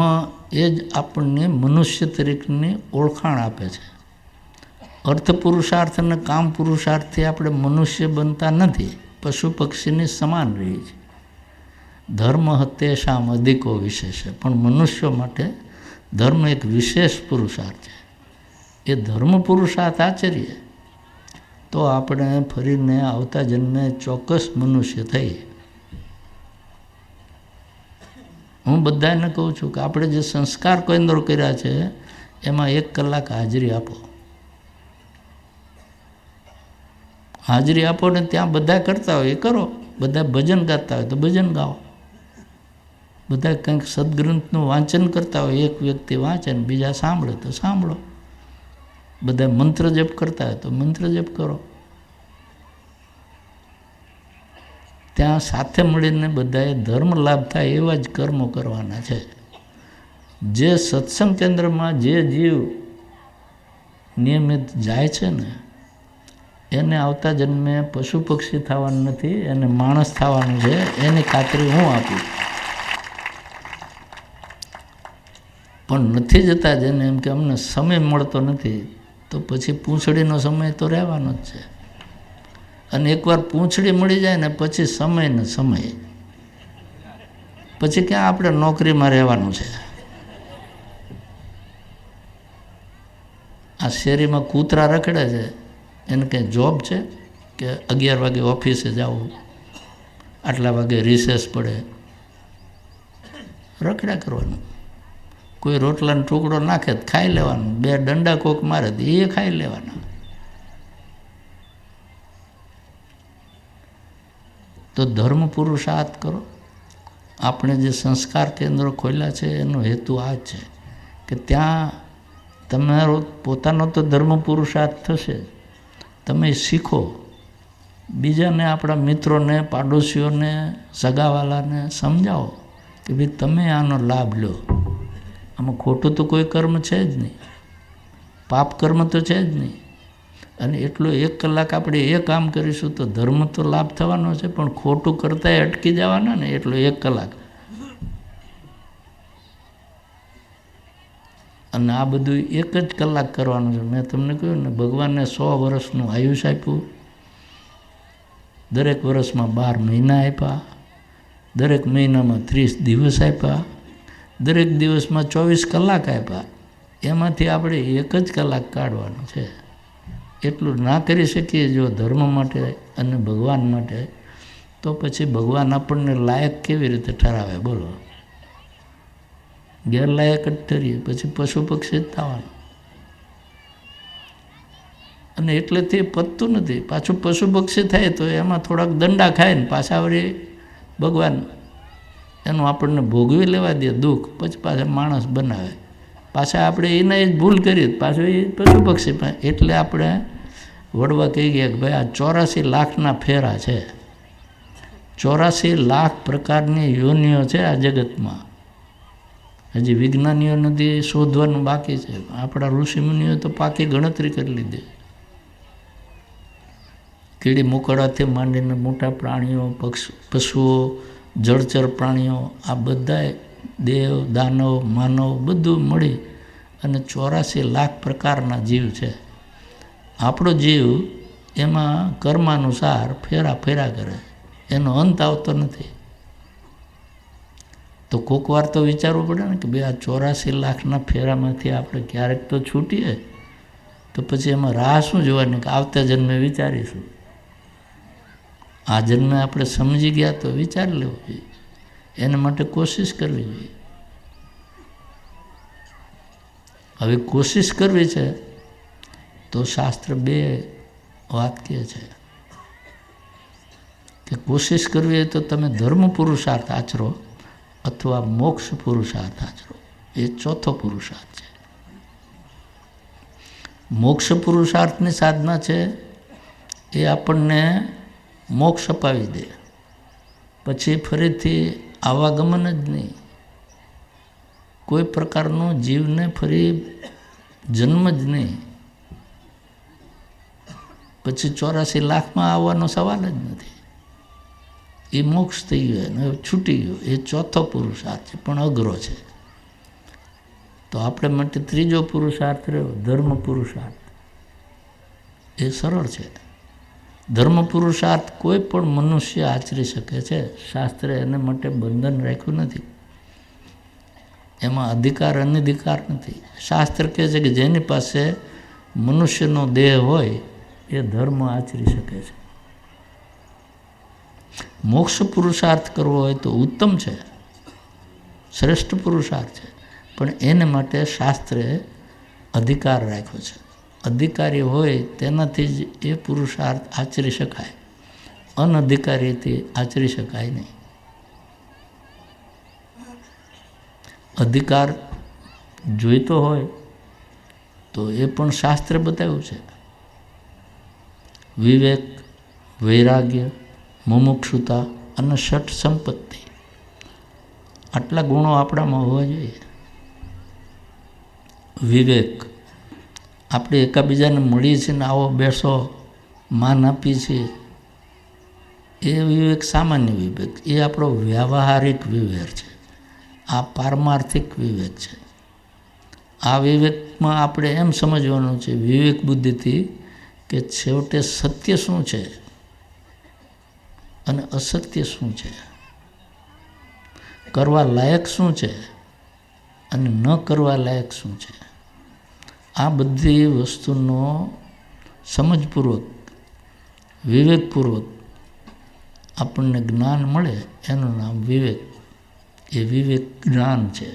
એ જ આપણને મનુષ્ય તરીકેની ઓળખાણ આપે છે. અર્થ પુરુષાર્થ અને કામ પુરુષાર્થથી આપણે મનુષ્ય બનતા નથી, પશુ પક્ષીની સમાન રહી છે. ધર્મ હતેશામ અધિકો વિશેષ છે, પણ મનુષ્યો માટે ધર્મ એક વિશેષ પુરુષાર્થ છે. એ ધર્મ પુરુષાર્થ આચરીએ તો આપણે ફરીને આવતા જન્મે ચોક્કસ મનુષ્ય થઈએ. હું બધાને કહું છું કે આપણે જે સંસ્કાર કેન્દ્રો કર્યા છે એમાં 1 કલાક હાજરી આપો. હાજરી આપો ને ત્યાં બધા કરતા હોય એ કરો, બધા ભજન ગાતા હોય તો ભજન ગાઓ, બધા કંઈક સદગ્રંથનું વાંચન કરતા હોય, એક વ્યક્તિ વાંચે ને બીજા સાંભળે તો સાંભળો, બધા મંત્ર જપ કરતા હોય તો મંત્ર જપ કરો. ત્યાં સાથે મળીને બધાએ ધર્મ લાભ થાય એવા જ કર્મો કરવાના છે. જે સત્સંગ કેન્દ્રમાં જે જીવ નિયમિત જાય છે ને એને આવતા જન્મે પશુ પક્ષી થવાનું નથી, એને માણસ થવાનું છે, એની ખાતરી હું આપું. પણ નથી જતા જેને એમ કે અમને સમય મળતો નથી, તો પછી પૂંછડીનો સમય તો રહેવાનો જ છે. અને એકવાર પૂંછડી મળી જાય ને પછી સમય ને સમય, પછી ક્યાં આપણે નોકરીમાં રહેવાનું છે. આ શેરીમાં કૂતરા રખડે છે, એને કંઈ જોબ છે કે 11 વાગે ઓફિસે જવું, આટલા વાગે રિસેસ પડે, રખડ્યા કરવાનું. કોઈ રોટલાનો ટુકડો નાખે તો ખાઈ લેવાનું, 2 દંડા કોક મારે તો એ ખાઈ લેવાના. તો ધર્મ પુરુષાર્થ કરો. આપણે જે સંસ્કાર કેન્દ્રો ખોલ્યા છે એનો હેતુ આ જ છે કે ત્યાં તમારો પોતાનો તો ધર્મ પુરુષાર્થ થશે, તમે શીખો, બીજાને આપણા મિત્રોને, પાડોશીઓને, સગાવાલાને સમજાવો કે ભાઈ તમે આનો લાભ લો. આમાં ખોટું તો કોઈ કર્મ છે જ નહીં, પાપ કર્મ તો છે જ નહીં. અને એટલું 1 કલાક આપણે એ કામ કરીશું તો ધર્મ તો લાભ થવાનો છે, પણ ખોટું કરતાંય અટકી જવાના ને. એટલું 1 કલાક અને આ બધું 1 જ કલાક કરવાનું છે. મેં તમને કહ્યું ને ભગવાનને 100 વર્ષનું આયુષ્ય આપ્યું, દરેક વર્ષમાં 12 મહિના આપ્યા, દરેક મહિનામાં 30 દિવસ આપ્યા, દરેક દિવસમાં 24 કલાક આપ્યા. એમાંથી આપણે 1 જ કલાક કાઢવાનું છે. એટલું ના કરી શકીએ જો ધર્મ માટે અને ભગવાન માટે, તો પછી ભગવાન આપણને લાયક કેવી રીતે ઠરાવે? બોલો, ગેરલાયક જ ઠરીએ, પછી પશુ પક્ષી જ થવાનું. અને એટલે તે પતતું નથી. પાછું પશુ પક્ષી થાય તો એમાં થોડાક દંડા ખાય ને પાછા વળી ભગવાન એનું આપણને ભોગવી લેવા દે દુઃખ, પછી પાછા માણસ બનાવે. પાછા આપણે એને જ ભૂલ કરી, પાછું એ પશુ પક્ષી. એટલે આપણે વડવા કહી ગયા કે ભાઈ આ 84 લાખના ફેરા છે, 84 લાખ પ્રકારની યોનિઓ છે આ જગતમાં. હજી વિજ્ઞાનીઓ નથી શોધવાનું બાકી છે. આપણા ઋષિમુનિઓ તો પાકી ગણતરી કરી લીધી. કીડી મોકળાથી માંડીને મોટા પ્રાણીઓ, પશુઓ, જળચર પ્રાણીઓ, આ બધા દેવ, દાનવ, માનવ બધું મળી અને 84 લાખ પ્રકારના જીવ છે. આપણો જીવ એમાં કર્માનુસાર ફેરા કરે, એનો અંત આવતો નથી. તો કોક વાર તો વિચારવું પડે ને કે ભાઈ આ 84 લાખના ફેરામાંથી આપણે ક્યારેક તો છૂટીએ, તો પછી એમાં રાહ શું જોવાની કે આવતા જન્મે વિચારીશું. આ જન્મે આપણે સમજી ગયા તો વિચાર લેવો જોઈએ, એના માટે કોશિશ કરવી જોઈએ. હવે કોશિશ કરવી છે તો શાસ્ત્ર 2 વાત કહે છે કે કોશિશ કરવી હોય તો તમે ધર્મ પુરુષાર્થ આચરો અથવા મોક્ષ પુરુષાર્થ આચરો. એ ચોથો પુરુષાર્થ છે. મોક્ષ પુરુષાર્થની સાધના છે એ આપણને મોક્ષ અપાવી દે, પછી ફરીથી આવાગમન જ નહીં, કોઈ પ્રકારનું જીવને ફરી જન્મ જ નહીં, પછી 84 લાખમાં આવવાનો સવાલ જ નથી. એ મોક્ષ થઈ ગયો ને છૂટી ગયો. એ ચોથો પુરુષાર્થ છે, પણ અઘરો છે. તો આપણે માટે ત્રીજો પુરુષાર્થ રહ્યો ધર્મ પુરુષાર્થ. એ સરળ છે. ધર્મ પુરુષાર્થ કોઈ પણ મનુષ્ય આચરી શકે છે. શાસ્ત્રે એને માટે બંધન રાખ્યું નથી, એમાં અધિકાર અનધિકાર નથી. શાસ્ત્ર કહે છે કે જેની પાસે મનુષ્યનો દેહ હોય એ ધર્મ આચરી શકે છે. મોક્ષ પુરુષાર્થ કરવો હોય તો ઉત્તમ છે, શ્રેષ્ઠ પુરુષાર્થ છે, પણ એને માટે શાસ્ત્રે અધિકાર રાખ્યો છે. અધિકારી હોય તેનાથી જ એ પુરુષાર્થ આચરી શકાય, અનધિકારીથી આચરી શકાય નહીં. અધિકાર જોઈતો હોય તો એ પણ શાસ્ત્રે બતાવ્યું છે. વિવેક, વૈરાગ્ય, મુમુક્ષુતા અને ષટ સંપત્તિ, આટલા ગુણો આપણામાં હોવા જોઈએ. વિવેક, આપણે એકાબીજાને મળીએ છીએ ને આવો બેસો માન આપીએ છીએ, એ વિવેક સામાન્ય વિવેક. એ આપણો વ્યાવહારિક વિવેક છે. આ પારમાર્થિક વિવેક છે. આ વિવેકમાં આપણે એમ સમજવાનું છે વિવેક બુદ્ધિથી કે છેવટે સત્ય શું છે અને અસત્ય શું છે, કરવા લાયક શું છે અને ન કરવા લાયક શું છે. આ બધી વસ્તુનો સમજપૂર્વક, વિવેકપૂર્વક આપણને જ્ઞાન મળે એનું નામ વિવેક. એ વિવેક જ્ઞાન છે.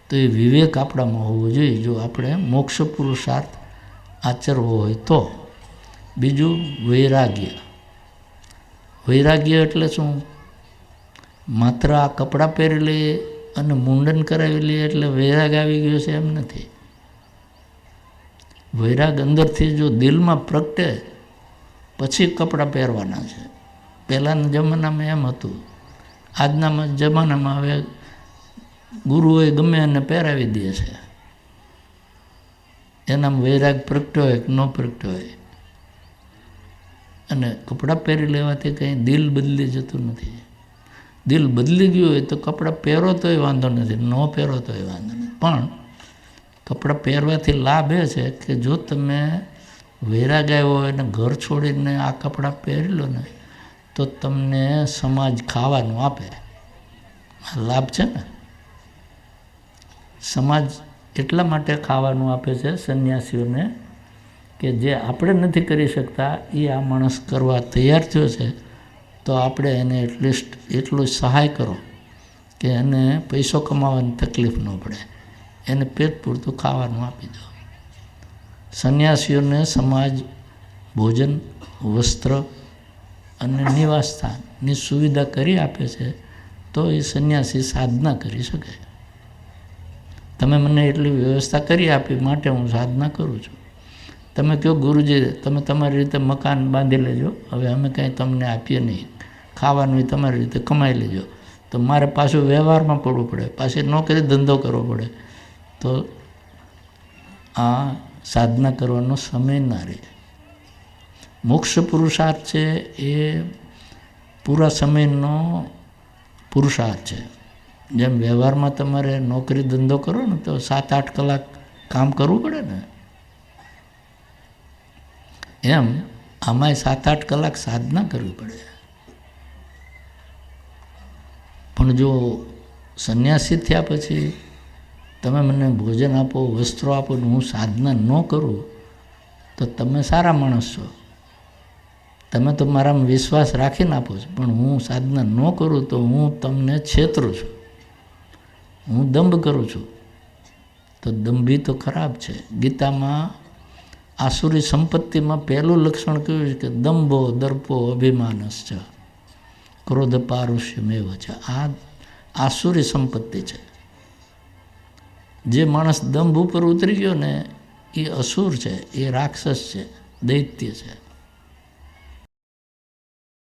તો એ વિવેક આપણામાં હોવો જોઈએ જો આપણે મોક્ષ પુરુષાર્થ આચરવો હોય તો. બીજું વૈરાગ્ય. વૈરાગ્ય એટલે શું? માત્ર આ કપડાં પહેરી લઈએ અને મુંડન કરાવી લઈએ એટલે વૈરાગ આવી ગયો છે એમ નથી. વૈરાગ અંદરથી જો દિલમાં પ્રગટે પછી કપડાં પહેરવાના છે. પહેલાંના જમાનામાં એમ હતું. આજના જમાનામાં હવે ગુરુઓએ ગમે એને પહેરાવી દે છે. એનામાં વૈરાગ પ્રગટ્યો હોય કે ન પ્રગટ્યો હોય. અને કપડાં પહેરી લેવાથી કંઈ દિલ બદલી જતું નથી. દિલ બદલી ગયું હોય તો કપડાં પહેરો તોય વાંધો નથી, ન પહેરો તોય વાંધો નથી. પણ કપડાં પહેરવાથી લાભ એ છે કે જો તમે વૈરાગ આવ્યો હોય અને ઘર છોડીને આ કપડાં પહેરી લો ને તો તમને સમાજ ખાવાનું આપે. આ લાભ છે ને. સમાજ એટલા માટે ખાવાનું આપે છે સંન્યાસીઓને કે જે આપણે નથી કરી શકતા એ આ માણસ કરવા તૈયાર થયો છે તો આપણે એને એટલીસ્ટ એટલું સહાય કરો કે એને પૈસો કમાવાની તકલીફ ન પડે, એને પેટ પૂરતું ખાવાનું આપી દો. સંન્યાસીઓને સમાજ ભોજન, વસ્ત્ર અને નિવાસસ્થાનની સુવિધા કરી આપે છે, તો એ સંન્યાસી સાધના કરી શકે. તમે મને એટલી વ્યવસ્થા કરી આપી માટે હું સાધના કરું છું. તમે કહો ગુરુજી તમે તમારી રીતે મકાન બાંધી લેજો, હવે અમે કાંઈ તમને આપીએ નહીં, ખાવાનું તમારી રીતે કમાઈ લેજો, તો મારે પાછું વ્યવહારમાં પડવું પડે, પાછી નોકરી ધંધો કરવો પડે, તો આ સાધના કરવાનો સમય ના રહે. મોક્ષ પુરુષાર્થ છે એ પૂરા સમયનો પુરુષાર્થ છે. જેમ વ્યવહારમાં તમારે નોકરી ધંધો કરો ને તો 7-8 કલાક કામ કરવું પડે ને, એમ આમાંય 7-8 કલાક સાધના કરવી પડે. પણ જો સંન્યાસી થયા પછી તમે મને ભોજન આપો, વસ્ત્રો આપો ને હું સાધના ન કરું તો તમે સારા માણસ છો, તમે તો મારામાં વિશ્વાસ રાખીને આપો છો, પણ હું સાધના ન કરું તો હું તમને છેતરું છું, હું દંભ કરું છું. તો દંભી તો ખરાબ છે. ગીતામાં આસુરી સંપત્તિમાં પહેલું લક્ષણ કયું છે કે દંભો દર્પો અભિમાનસ છે, ક્રોધ પારુષ્યમેવ છે. આ આસુરી સંપત્તિ છે. જે માણસ દંભ ઉપર ઉતરી ગયો ને એ અસુર છે, એ રાક્ષસ છે, દૈત્ય છે.